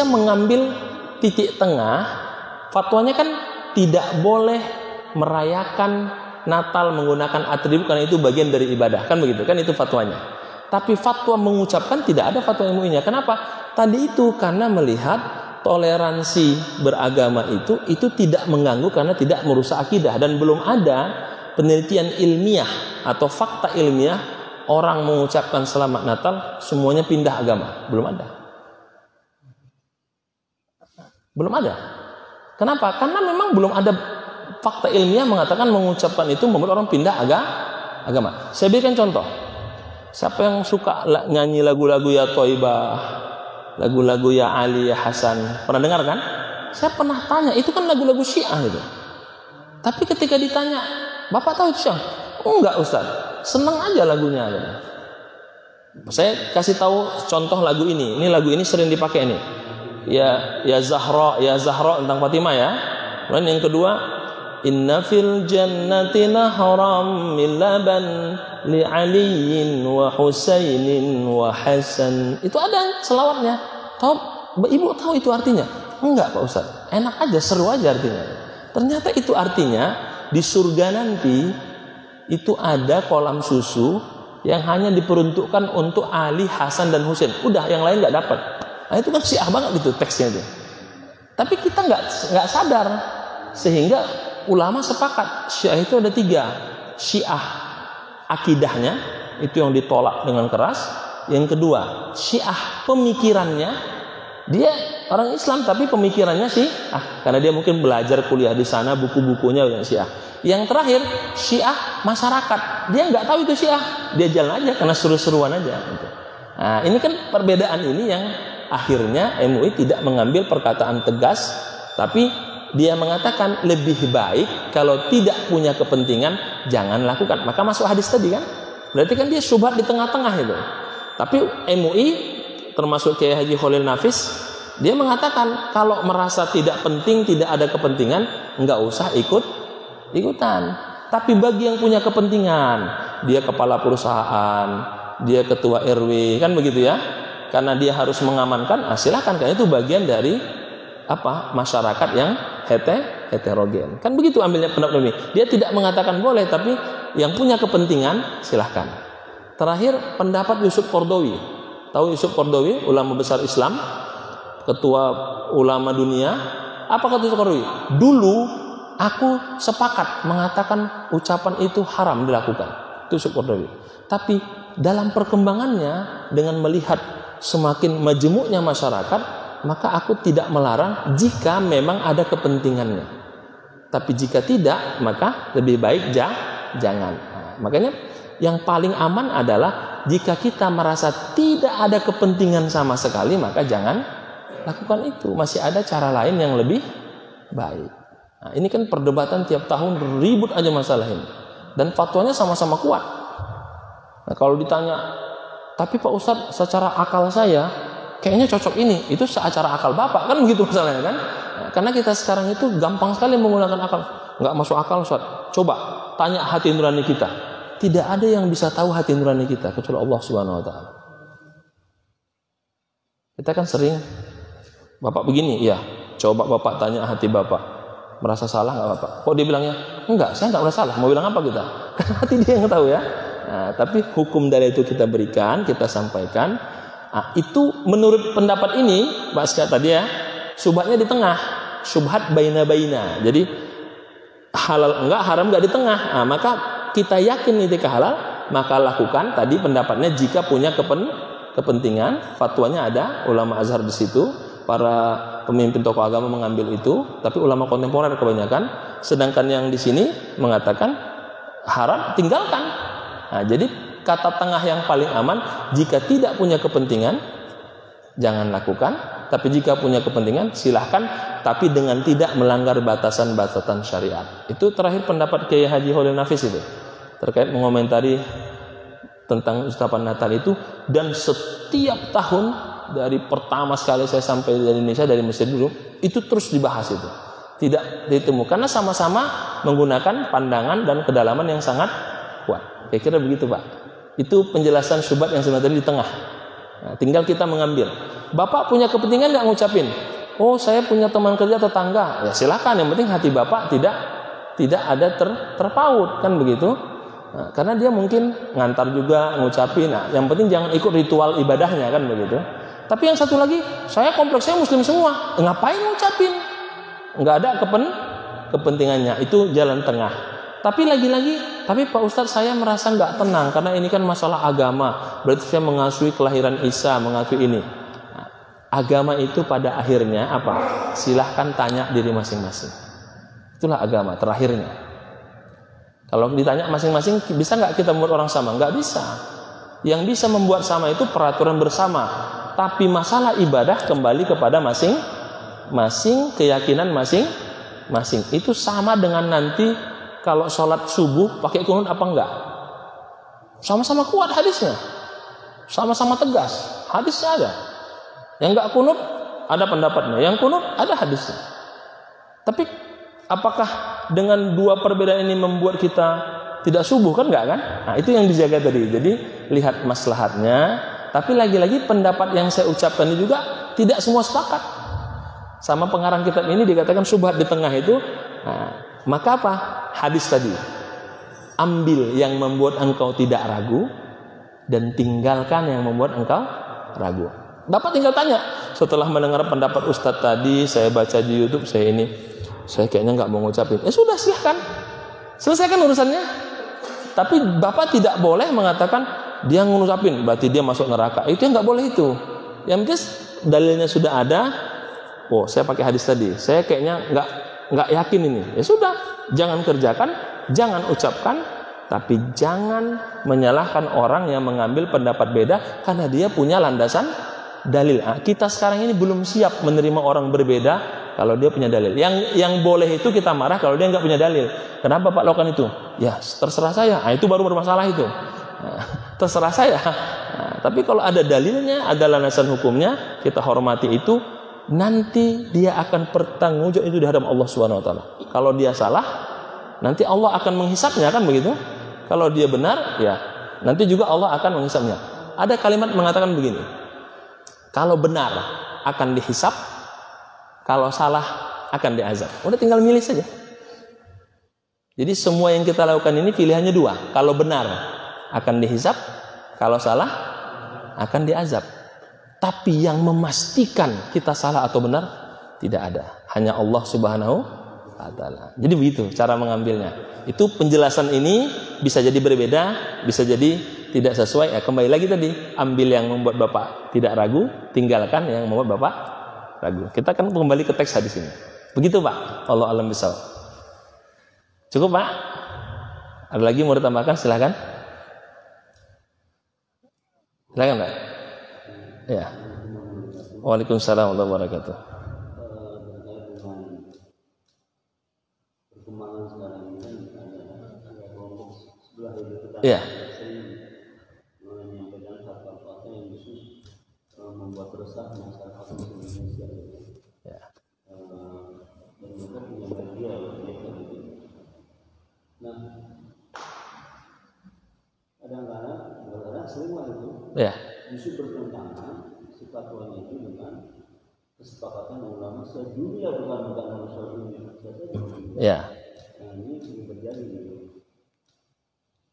mengambil titik tengah. Fatwanya kan tidak boleh merayakan Natal menggunakan atribut karena itu bagian dari ibadah, kan begitu kan, itu fatwanya. Tapi fatwa mengucapkan tidak ada fatwa MUI-nya. Kenapa? Tadi itu karena melihat toleransi beragama itu tidak mengganggu karena tidak merusak akidah, dan belum ada penelitian ilmiah atau fakta ilmiah orang mengucapkan selamat Natal semuanya pindah agama. Belum ada. Kenapa? Karena memang belum ada fakta ilmiah mengatakan mengucapkan itu membuat orang pindah agama. Saya berikan contoh. Siapa yang suka nyanyi lagu-lagu ya Thaibah, lagu-lagu ya Ali, ya Hasan? Pernah dengar kan? Saya pernah tanya, itu kan lagu-lagu Syiah itu. Tapi ketika ditanya, Bapak tahu itu Syiah? Enggak Ustaz, seneng aja lagunya. Saya kasih tahu contoh lagu ini. Ini lagu ini sering dipakai ini. Ya Zahra tentang Fatimah ya. Kemudian yang kedua, inna fil jannati nahram min laban li aliyin wa husainin wa hasan. Itu ada selawatnya. Tahu Ibu tahu itu artinya? Enggak Pak Ustaz. Enak aja, seru aja artinya. Ternyata itu artinya di surga nanti itu ada kolam susu yang hanya diperuntukkan untuk Ali, Hasan dan Husain. Udah, yang lain nggak dapat. Nah, itu kan Syiah banget itu teksnya itu. Tapi kita nggak sadar, sehingga ulama sepakat Syiah itu ada 3. Syiah akidahnya itu yang ditolak dengan keras. Yang kedua, Syiah pemikirannya, dia orang Islam tapi pemikirannya Syiah karena dia mungkin belajar kuliah di sana, buku-bukunya yang Syiah. Yang terakhir, Syiah masyarakat, dia nggak tahu itu Syiah, dia jalan aja karena seru-seruan aja. Nah, ini kan perbedaan ini yang akhirnya MUI tidak mengambil perkataan tegas, tapi dia mengatakan lebih baik kalau tidak punya kepentingan jangan lakukan. Maka masuk hadis tadi kan, berarti kan dia syubhat di tengah-tengah itu. Tapi MUI termasuk Kiai Haji Khalil Nafis, dia mengatakan kalau merasa tidak penting, tidak ada kepentingan, nggak usah ikutan. Tapi bagi yang punya kepentingan, dia kepala perusahaan, dia ketua RW, kan begitu ya, karena dia harus mengamankan, silakan, karena itu bagian dari masyarakat yang heterogen. Kan begitu ambilnya pendapat ini. Dia tidak mengatakan boleh, tapi yang punya kepentingan silahkan. Terakhir pendapat Yusuf Qaradawi. Tahu Yusuf Qaradawi, ulama besar Islam, ketua ulama dunia. Apa kata Yusuf Qaradawi? Dulu aku sepakat mengatakan ucapan itu haram dilakukan. Itu Yusuf Qaradawi. Tapi dalam perkembangannya, dengan melihat semakin majemuknya masyarakat, maka aku tidak melarang jika memang ada kepentingannya. Tapi jika tidak, maka lebih baik jangan. Nah, makanya yang paling aman adalah jika kita merasa tidak ada kepentingan sama sekali, maka jangan lakukan itu. Masih ada cara lain yang lebih baik. Nah, ini kan perdebatan tiap tahun ribut aja masalah ini. Dan fatwanya sama-sama kuat. Nah, kalau ditanya, tapi Pak Ustadz secara akal saya kayaknya cocok ini, itu secara akal Bapak, kan begitu masalahnya kan. Nah, karena kita sekarang itu gampang sekali menggunakan akal. Nggak masuk akal Ustadz. Coba tanya hati nurani kita. Tidak ada yang bisa tahu hati nurani kita kecuali Allah Subhanahu wa taala. Kita kan sering, Bapak begini, iya. Coba Bapak tanya hati Bapak, merasa salah nggak Bapak? Kok dia bilangnya enggak, saya nggak merasa salah. Mau bilang apa kita? Karena hati dia yang tahu ya. Nah, tapi hukum dari itu kita berikan, kita sampaikan. Nah, itu menurut pendapat ini, Pak Sekar tadi ya, subhatnya di tengah, subhat baina-baina. Jadi halal enggak, haram enggak di tengah. Nah, maka kita yakin itu halal, maka lakukan. Tadi pendapatnya jika punya kepentingan, fatwanya ada, ulama Azhar di situ, para pemimpin tokoh agama mengambil itu, tapi ulama kontemporer kebanyakan. Sedangkan yang di sini mengatakan haram, tinggalkan. Nah, jadi kata tengah yang paling aman, jika tidak punya kepentingan, jangan lakukan. Tapi jika punya kepentingan, silahkan, tapi dengan tidak melanggar batasan-batasan syariat. Itu terakhir pendapat Kiai Haji Khalil Nafis itu, terkait mengomentari tentang ucapan Natal itu. Dan setiap tahun, dari pertama sekali saya sampai dari Indonesia, dari Mesir dulu, itu terus dibahas itu. Tidak ditemukan, karena sama-sama menggunakan pandangan dan kedalaman yang sangat kuat. Kira-kira begitu Pak. Itu penjelasan syubhat yang sebenarnya di tengah. Nah, tinggal kita mengambil. Bapak punya kepentingan nggak ngucapin? Oh, saya punya teman kerja tetangga. Ya silakan. Yang penting hati Bapak tidak ada terpaut kan begitu. Nah, karena dia mungkin ngantar juga ngucapin. Nah, yang penting jangan ikut ritual ibadahnya kan begitu. Tapi yang satu lagi, saya kompleksnya muslim semua. Ngapain ngucapin? Nggak ada kepentingannya. Itu jalan tengah. Tapi tapi Pak Ustadz saya merasa nggak tenang karena ini kan masalah agama. Berarti saya mengakui kelahiran Isa, mengakui ini. Nah, agama itu pada akhirnya apa? Silahkan tanya diri masing-masing. Itulah agama terakhirnya. Kalau ditanya masing-masing, bisa nggak kita membuat orang sama? Nggak bisa. Yang bisa membuat sama itu peraturan bersama. Tapi masalah ibadah kembali kepada masing-masing, keyakinan masing-masing. Itu sama dengan nanti kalau sholat subuh pakai kunut apa enggak? Sama-sama kuat hadisnya, sama-sama tegas hadisnya ada. Yang enggak kunut ada pendapatnya, yang kunut ada hadisnya. Tapi apakah dengan dua perbedaan ini membuat kita tidak subuh? Kan enggak kan? Nah itu yang dijaga tadi. Jadi lihat maslahatnya. Tapi lagi-lagi pendapat yang saya ucapkan ini juga tidak semua sepakat. Sama pengarang kitab ini dikatakan syubhat di tengah itu. Nah, maka apa? Hadis tadi. Ambil yang membuat engkau tidak ragu dan tinggalkan yang membuat engkau ragu. Bapak tinggal tanya. Setelah mendengar pendapat Ustadz tadi, saya baca di YouTube, saya kayaknya nggak mau ngucapin. Sudah silahkan. Selesaikan urusannya. Tapi Bapak tidak boleh mengatakan dia ngucapin, berarti dia masuk neraka. Itu yang nggak boleh itu. Yang penting dalilnya sudah ada. Oh, saya pakai hadis tadi. Saya kayaknya nggak yakin ini. Ya sudah, jangan kerjakan, jangan ucapkan, tapi jangan menyalahkan orang yang mengambil pendapat beda karena dia punya landasan dalil. Nah, kita sekarang ini belum siap menerima orang berbeda kalau dia punya dalil. Yang boleh itu kita marah kalau dia nggak punya dalil. Kenapa Pak lakukan itu? Ya terserah saya. Nah, itu baru bermasalah itu. Nah, terserah saya. Nah, tapi kalau ada dalilnya, ada landasan hukumnya, kita hormati itu. Nanti dia akan bertanggung jawab itu di hadapan Allah Subhanahu wa taala. Kalau dia salah, nanti Allah akan menghisapnya kan begitu? Kalau dia benar, ya nanti juga Allah akan menghisapnya. Ada kalimat mengatakan begini. Kalau benar akan dihisap, kalau salah akan diazab. Udah tinggal milih saja. Jadi semua yang kita lakukan ini pilihannya dua. Kalau benar akan dihisap, kalau salah akan diazab. Tapi yang memastikan kita salah atau benar tidak ada, hanya Allah Subhanahu wa taala. Jadi begitu cara mengambilnya. Itu penjelasan ini bisa jadi berbeda, bisa jadi tidak sesuai. Ya, kembali lagi tadi, ambil yang membuat Bapak tidak ragu, tinggalkan yang membuat Bapak ragu. Kita akan kembali ke teks hadis ini. Begitu Pak. Allah alam bisawab. Cukup Pak? Ada lagi mau ditambahkan? Silakan. Silakan Pak. Ya. Waalaikumsalam warahmatullahi wabarakatuh. Perkembangan sekarang ini ada kelompok sebelah itu Iya. menyampaikan fatwa-fatwa yang justru membuat resah masyarakat Indonesia. Ya. Dan mereka punya media gitu. Nah, kadang-kadang sering itu. Ya. Justru bertentangan si fatwanya itu dengan kesepakatan ulama sedunia, bukan manusia dunia saja. Ya. Nah, ini terjadi.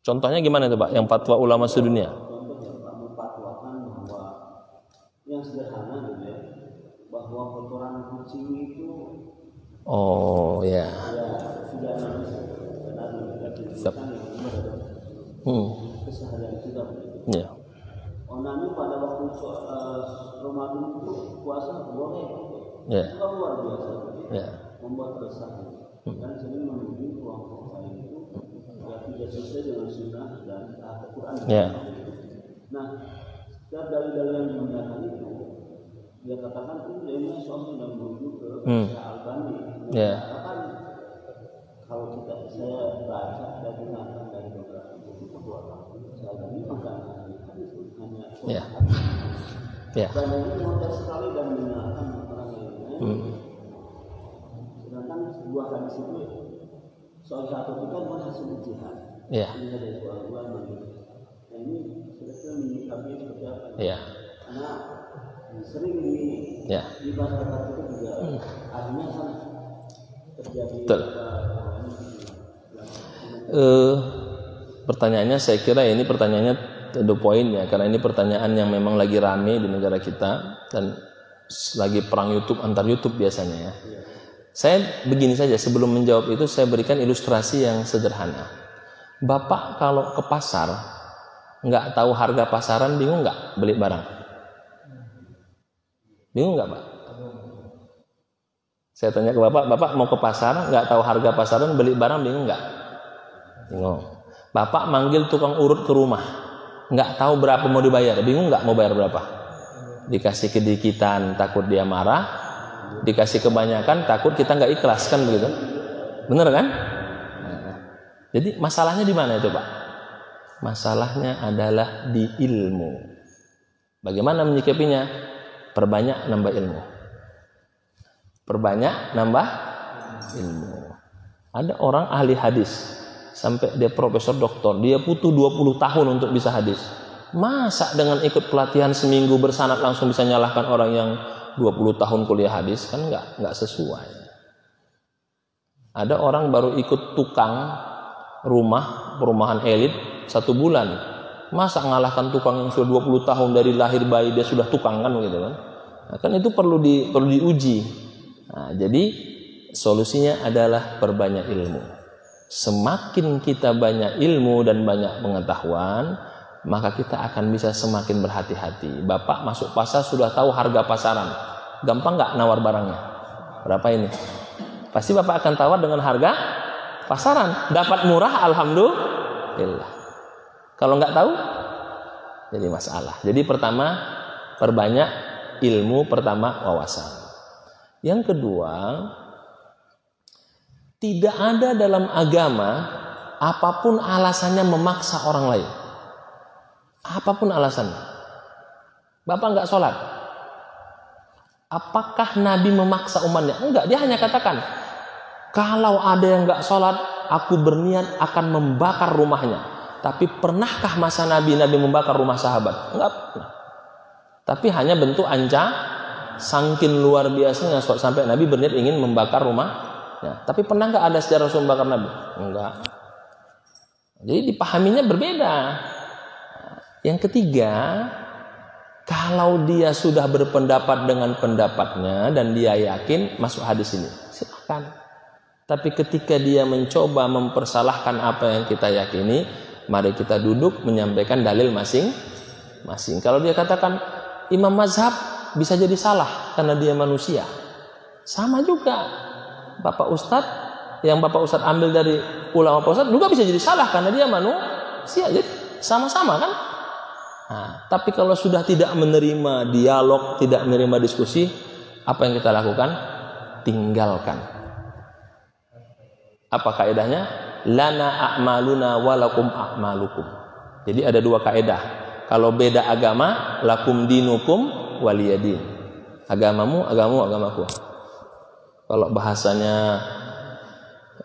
Contohnya gimana itu Pak? Yang fatwa ulama sedunia? Contohnya Pak memfatwakan bahwa yang sederhana gitu ya, bahwa kotoran kucing itu ya tidak benar keseharian kita. Ya. Onani pada waktu Ramadan itu puasa boleh, itu luar biasa, membuat resah. Dan sering menuju kelompok lain itu tidak sesuai dengan sunnah dan Al-Quran. Nah, setiap dalil-dalil yang digunakan itu, dia katakan itu ilmu soal dan menuju ke Al-Bani. Katakan kalau saya baca dan gunakan dari beberapa buku fatwa, saya ini bukan dan ini mudah sekali dan menyalahkan orang lain. Sedangkan sebuah hadis itu soal satu itu kan hasil ijtihad. Iya. Ini ada soal-soal gitu. Nah ini kira-kira menyikapi seperti apa? Iya. Karena sering di masyarakat itu juga artinya kan terjadi. Betul. Pertanyaannya saya kira ini pertanyaannya the point ya, karena ini pertanyaan yang memang lagi rame di negara kita dan lagi perang YouTube antar YouTube biasanya ya. Saya begini saja, sebelum menjawab itu saya berikan ilustrasi yang sederhana. Bapak kalau ke pasar nggak tahu harga pasaran, bingung nggak beli barang? Bingung nggak Pak? Saya tanya ke Bapak, Bapak mau ke pasar nggak tahu harga pasaran, beli barang bingung nggak? Bingung. Bapak manggil tukang urut ke rumah, nggak tahu berapa mau dibayar, bingung nggak mau bayar berapa? Dikasih kedikitan takut dia marah, dikasih kebanyakan takut kita nggak ikhlas, kan begitu? Bener kan? Nah, jadi masalahnya di mana itu Pak? Masalahnya adalah di ilmu. Bagaimana menyikapinya? Perbanyak nambah ilmu. Perbanyak nambah ilmu. Ada orang ahli hadis sampai dia profesor doktor, dia butuh 20 tahun untuk bisa hadis. Masa dengan ikut pelatihan seminggu bersanad langsung bisa nyalahkan orang yang 20 tahun kuliah hadis? Kan nggak sesuai. Ada orang baru ikut tukang perumahan elit 1 bulan. Masa ngalahkan tukang yang sudah 20 tahun dari lahir bayi dia sudah tukang, kan gitu kan? Nah, kan itu perlu diuji. Nah, jadi solusinya adalah perbanyak ilmu. Semakin kita banyak ilmu dan banyak pengetahuan, maka kita akan bisa semakin berhati-hati. Bapak masuk pasar sudah tahu harga pasaran, gampang nggak nawar barangnya? Berapa ini? Pasti Bapak akan tawar dengan harga pasaran. Dapat murah, alhamdulillah. Kalau nggak tahu, jadi masalah. Jadi pertama, perbanyak ilmu, pertama wawasan. Yang kedua, tidak ada dalam agama apapun alasannya memaksa orang lain. Apapun alasannya. Bapak nggak sholat. Apakah Nabi memaksa umatnya? Enggak, dia hanya katakan, kalau ada yang nggak sholat, aku berniat akan membakar rumahnya. Tapi pernahkah masa Nabi membakar rumah sahabat? Enggak pernah. Tapi hanya bentuk saking luar biasanya sampai Nabi berniat ingin membakar rumah. Ya, tapi pernah nggak ada sejarah Rasul membakar Nabi? Enggak. Jadi dipahaminya berbeda. Yang ketiga, kalau dia sudah berpendapat dengan pendapatnya dan dia yakin masuk hadis ini, silakan. Tapi ketika dia mencoba mempersalahkan apa yang kita yakini, mari kita duduk menyampaikan dalil masing-masing. Kalau dia katakan imam mazhab bisa jadi salah karena dia manusia, sama juga. Bapak Ustadz, yang Bapak Ustadz ambil dari ulama Bapak Ustadz juga bisa jadi salah karena dia manusia. Jadi sama-sama kan? Nah, tapi kalau sudah tidak menerima dialog, tidak menerima diskusi, apa yang kita lakukan? Tinggalkan. Apa kaedahnya? Lana a'maluna walakum a'malukum. Jadi ada 2 kaedah. Kalau beda agama, lakum dinukum waliyadin. Agamamu, agamaku. Kalau bahasanya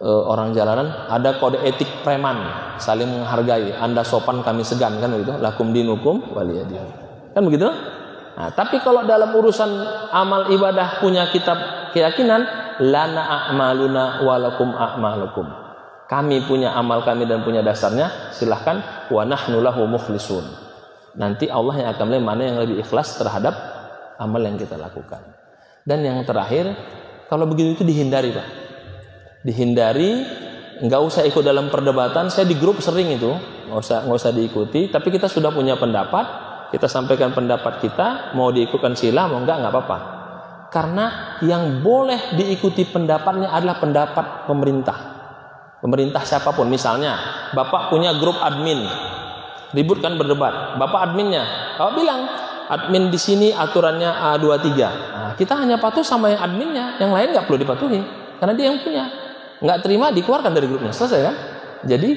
orang jalanan, ada kode etik preman, saling menghargai. Anda sopan, kami segan, kan begitu? Lakum dinukum waliyadin. Kan begitu? Nah, tapi kalau dalam urusan amal ibadah punya kitab keyakinan, lana a'maluna walakum a'malukum. Kami punya amal kami dan punya dasarnya, silahkan. Wa nahnu lahu mukhlisun. Nanti Allah yang akan menilai mana yang lebih ikhlas terhadap amal yang kita lakukan. Dan yang terakhir, kalau begitu itu dihindari Pak. Dihindari, nggak usah ikut dalam perdebatan. Saya di grup sering itu, nggak usah diikuti. Tapi kita sudah punya pendapat, kita sampaikan pendapat kita, mau diikutkan sila, mau nggak apa-apa. Karena yang boleh diikuti pendapatnya adalah pendapat pemerintah. Pemerintah siapapun, misalnya Bapak punya grup admin, ribut kan berdebat, Bapak adminnya, Bapak bilang admin di sini aturannya A23. Nah, kita hanya patuh sama yang adminnya, yang lain nggak perlu dipatuhi karena dia yang punya. Nggak terima dikeluarkan dari grupnya, selesai kan? Jadi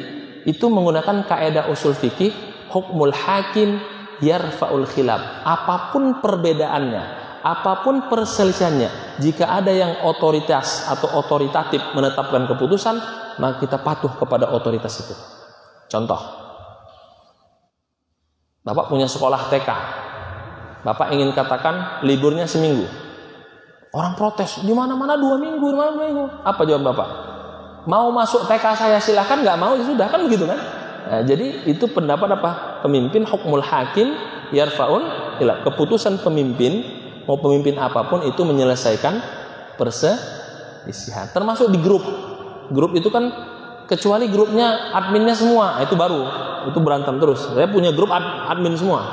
itu menggunakan kaidah usul fikih, hukmul hakim yarfa'ul khilaf. Apapun perbedaannya, apapun perselisihannya, jika ada yang otoritas atau otoritatif menetapkan keputusan, maka kita patuh kepada otoritas itu. Contoh, Bapak punya sekolah TK, Bapak ingin katakan liburnya seminggu. Orang protes, di mana-mana 2 minggu, di mana 2 minggu. Apa jawab Bapak? Mau masuk TK saya silahkan, nggak mau ya sudah, kan begitu kan? Nah, jadi itu pendapat apa? Pemimpin hukmul hakim yarfaun ila, keputusan pemimpin, mau pemimpin apapun itu menyelesaikan perselisihan. Termasuk di grup. Grup itu kan kecuali grupnya adminnya semua, itu baru, itu berantem terus. Saya punya grup admin semua.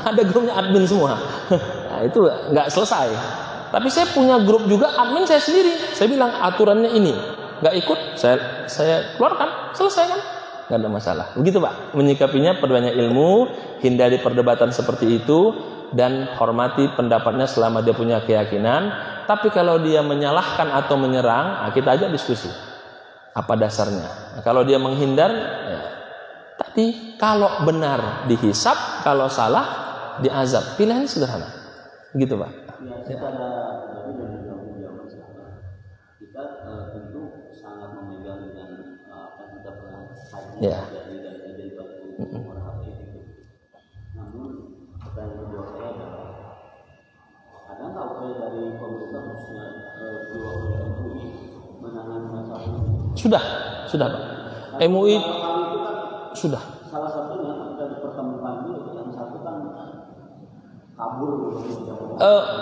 Ada grupnya admin semua. Nah, itu nggak selesai. Tapi saya punya grup juga admin saya sendiri. Saya bilang aturannya ini, nggak ikut, saya keluarkan, selesai kan? Nggak ada masalah. Begitu Pak, menyikapinya perbanyak ilmu, hindari perdebatan seperti itu, dan hormati pendapatnya selama dia punya keyakinan. Tapi kalau dia menyalahkan atau menyerang, nah kita ajak diskusi. Apa dasarnya? Nah, kalau dia menghindar, ya, tadi kalau benar dihisab, kalau salah diazab. Pilihan sederhana. Begitu Pak. Ya, kita ada dari zaman sekarang. Kita tentu sangat memegang dengan apa yang kita pernah kaji dari batu orang itu. Namun pertanyaan kedua saya adalah, ada nggak upaya dari pemerintah khususnya dua MUI menangani masalah ini? Sudah Pak. MUI sudah. Salah satunya dari pertemuan itu yang satu kan kabur.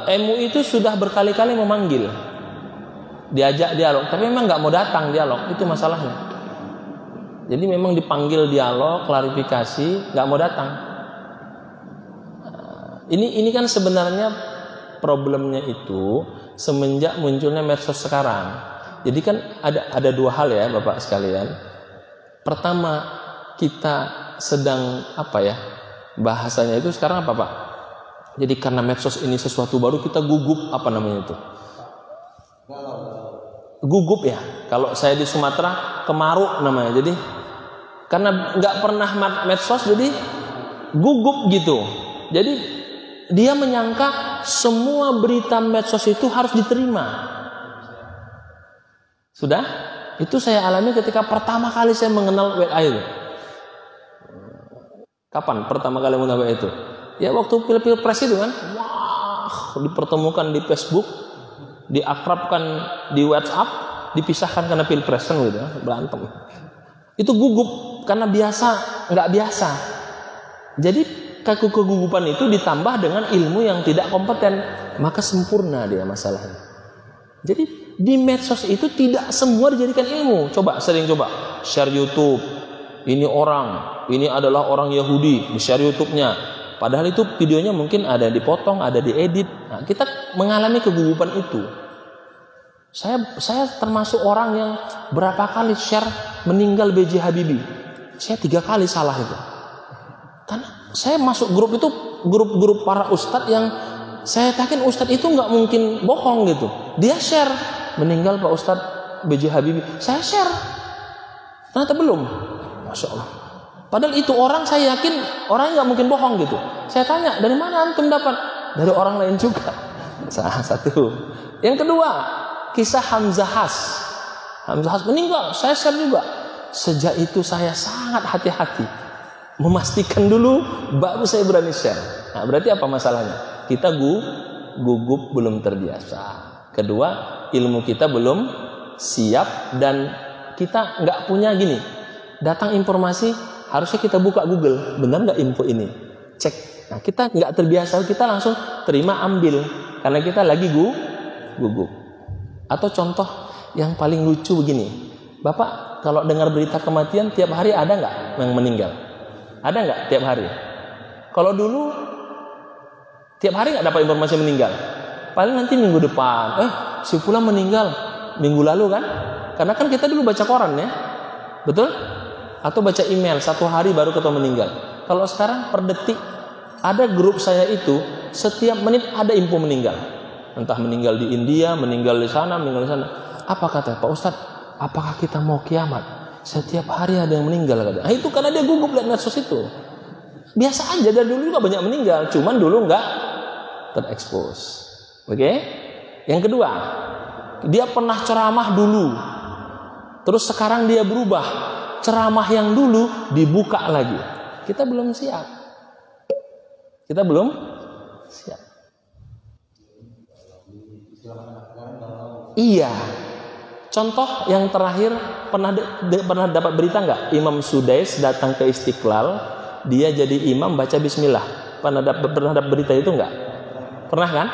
MUI itu sudah berkali-kali memanggil, diajak dialog, tapi memang nggak mau datang dialog, itu masalahnya. Jadi memang dipanggil dialog, klarifikasi, nggak mau datang. Ini kan sebenarnya problemnya itu semenjak munculnya medsos sekarang. Jadi kan ada 2 hal ya Bapak sekalian. Pertama, kita sedang bahasanya itu sekarang apa Pak? Jadi karena medsos ini sesuatu baru, kita gugup, apa namanya itu? Gugup ya. Kalau saya di Sumatera, kemaruk namanya. Jadi karena nggak pernah medsos, jadi gugup gitu. Jadi dia menyangka semua berita medsos itu harus diterima. Sudah? Itu saya alami ketika pertama kali saya mengenal WA itu. Kapan pertama kali mengenal WA itu? Ya waktu pilpres itu kan. Wah, dipertemukan di Facebook, diakrabkan di WhatsApp, dipisahkan karena pilpres kan gitu, berantem. Itu gugup karena nggak biasa. Jadi kegugupan itu ditambah dengan ilmu yang tidak kompeten, maka sempurna dia masalahnya. Jadi di medsos itu tidak semua dijadikan ilmu. Sering coba share YouTube. Ini adalah orang Yahudi, di share YouTube-nya. Padahal itu videonya mungkin ada dipotong, ada diedit. Nah, kita mengalami kegugupan itu. Saya termasuk orang yang berapa kali share meninggal B.J. Habibie. Saya 3 kali salah itu. Karena saya masuk grup itu, grup para ustadz yang saya yakin ustadz itu nggak mungkin bohong gitu. Dia share meninggal Pak Ustadz B.J. Habibie. Saya share. Ternyata belum. Masya Allah. Padahal itu orang saya yakin orang nggak mungkin bohong gitu. Saya tanya, dari mana antum dapat? Dari orang lain juga. Salah satu. Yang kedua, kisah Hamzah Has. Hamzah Has meninggal, saya share juga. Sejak itu saya sangat hati-hati. Memastikan dulu, baru saya berani share. Nah, berarti apa masalahnya? Kita gugup, belum terbiasa. Kedua, ilmu kita belum siap, dan kita nggak punya gini. Datang informasi, harusnya kita buka Google, benar nggak info ini? Cek. Nah, kita nggak terbiasa, kita langsung terima, ambil, karena kita lagi gugup. Atau contoh yang paling lucu begini, Bapak kalau dengar berita kematian tiap hari ada nggak yang meninggal? Ada nggak tiap hari? Kalau dulu tiap hari nggak dapat informasi meninggal. Paling nanti minggu depan, si fulan meninggal minggu lalu kan? Karena kan kita dulu baca koran ya, betul? Atau baca email 1 hari baru ketemu meninggal. Kalau sekarang per detik, ada grup saya itu setiap menit ada info meninggal. Entah meninggal di India, meninggal di sana, meninggal di sana. Apa kata Pak Ustadz? Apakah kita mau kiamat? Setiap hari ada yang meninggal katanya. Nah, itu karena dia gugup lihat medsos itu. Biasa aja, dari dulu juga banyak meninggal, cuman dulu nggak terekspos. Oke? Yang kedua, dia pernah ceramah dulu, terus sekarang dia berubah. ceramah yang dulu dibuka lagi. Kita belum siap. Kita belum siap. Iya. Contoh yang terakhir, pernah dapat berita nggak? Imam Sudais datang ke Istiqlal, dia jadi imam baca bismillah. Pernah dapat berita itu nggak? Pernah kan?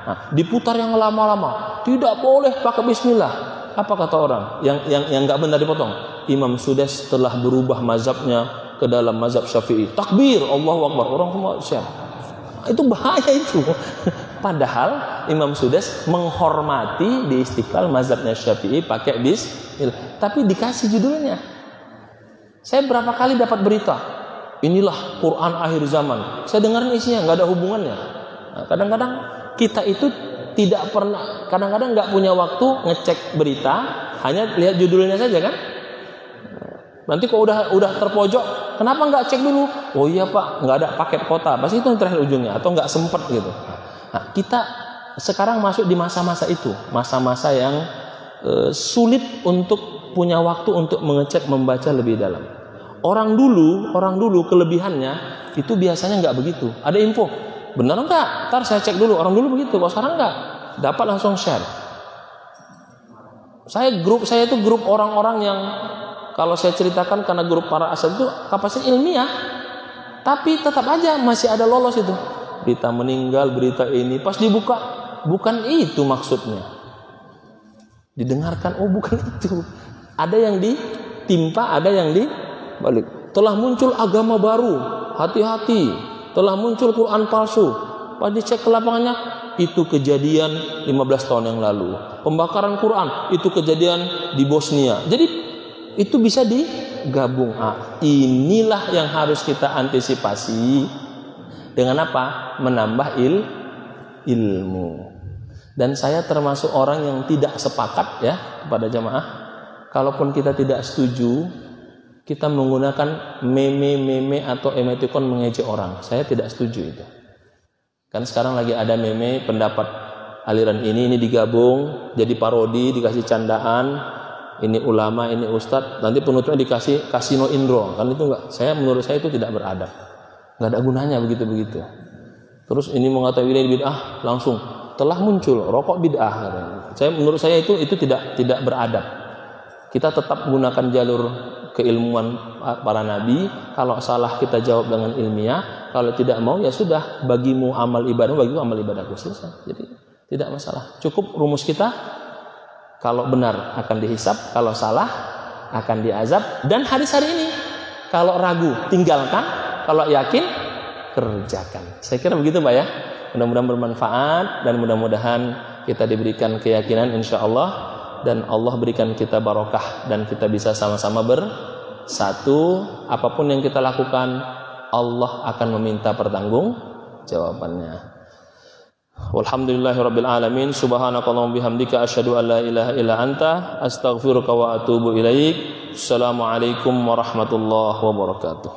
Nah, diputar yang lama-lama. Tidak boleh pakai bismillah. Apa kata orang? Yang nggak benar dipotong. Imam Sudais telah berubah mazhabnya ke dalam mazhab Syafi'i. Takbir, Allahu Akbar. Orang semua siap. Itu bahaya itu. Padahal Imam Sudais menghormati di Istiqlal mazhabnya Syafi'i pakai bismillah. Tapi dikasih judulnya. Saya berapa kali dapat berita, inilah Quran akhir zaman. Saya dengarin isinya, nggak ada hubungannya. Nah, kadang-kadang kita itu tidak pernah, kadang-kadang nggak punya waktu ngecek berita, hanya lihat judulnya saja kan. Nanti kok udah terpojok, kenapa nggak cek dulu? Oh iya Pak, nggak ada paket kota, pasti itu yang terakhir ujungnya, atau nggak sempet gitu. Nah, kita sekarang masuk di masa-masa itu, masa-masa yang sulit untuk punya waktu untuk mengecek, membaca lebih dalam. Orang dulu kelebihannya itu biasanya nggak begitu. Ada info, benar nggak? Ntar saya cek dulu. Orang dulu begitu, kalau sekarang nggak, dapat langsung share. Grup saya itu grup orang-orang yang kalau saya ceritakan, karena grup para asal itu kapasitas ilmiah, tapi tetap aja masih ada lolos itu. Berita meninggal, berita ini, pas dibuka, bukan itu maksudnya. Didengarkan, oh bukan itu. Ada yang ditimpa, ada yang dibalik. Telah muncul agama baru, hati-hati. Telah muncul Quran palsu. Pas dicek ke lapangannya, itu kejadian 15 tahun yang lalu. Pembakaran Quran, itu kejadian di Bosnia. Jadi itu bisa digabung. Inilah yang harus kita antisipasi. Dengan apa? Menambah ilmu. Dan saya termasuk orang yang tidak sepakat ya kepada jamaah. Kalaupun kita tidak setuju, kita menggunakan meme atau emoticon mengejek orang. Saya tidak setuju itu. Kan sekarang lagi ada meme pendapat aliran ini digabung jadi parodi, dikasih candaan. Ini ulama, ini ustadz, nanti penutupnya dikasih kasino indro. Kan itu enggak. Menurut saya itu tidak beradab. Nggak ada gunanya begitu-begitu. Terus ini mengatakan ini bid'ah, langsung telah muncul rokok bid'ah. Menurut saya itu tidak beradab. Kita tetap gunakan jalur keilmuan para nabi. Kalau salah kita jawab dengan ilmiah. Kalau tidak mau ya sudah, bagimu amal ibadah, bagiku amal ibadahku, selesai. Jadi tidak masalah. Cukup rumus kita. Kalau benar akan dihisab, kalau salah akan diazab. Dan hadis hari ini, kalau ragu tinggalkan. Kalau yakin, kerjakan. Saya kira begitu Pak ya. Mudah-mudahan bermanfaat dan mudah-mudahan kita diberikan keyakinan insya Allah. Dan Allah berikan kita barokah dan kita bisa sama-sama bersatu. Apapun yang kita lakukan, Allah akan meminta pertanggung jawabannya. Walhamdulillahirabbil alamin. Subhanakallahumma bihamdika asyhadu an la ilaha illa anta astaghfiruka wa atubu ilaik. Assalamualaikum warahmatullahi wabarakatuh.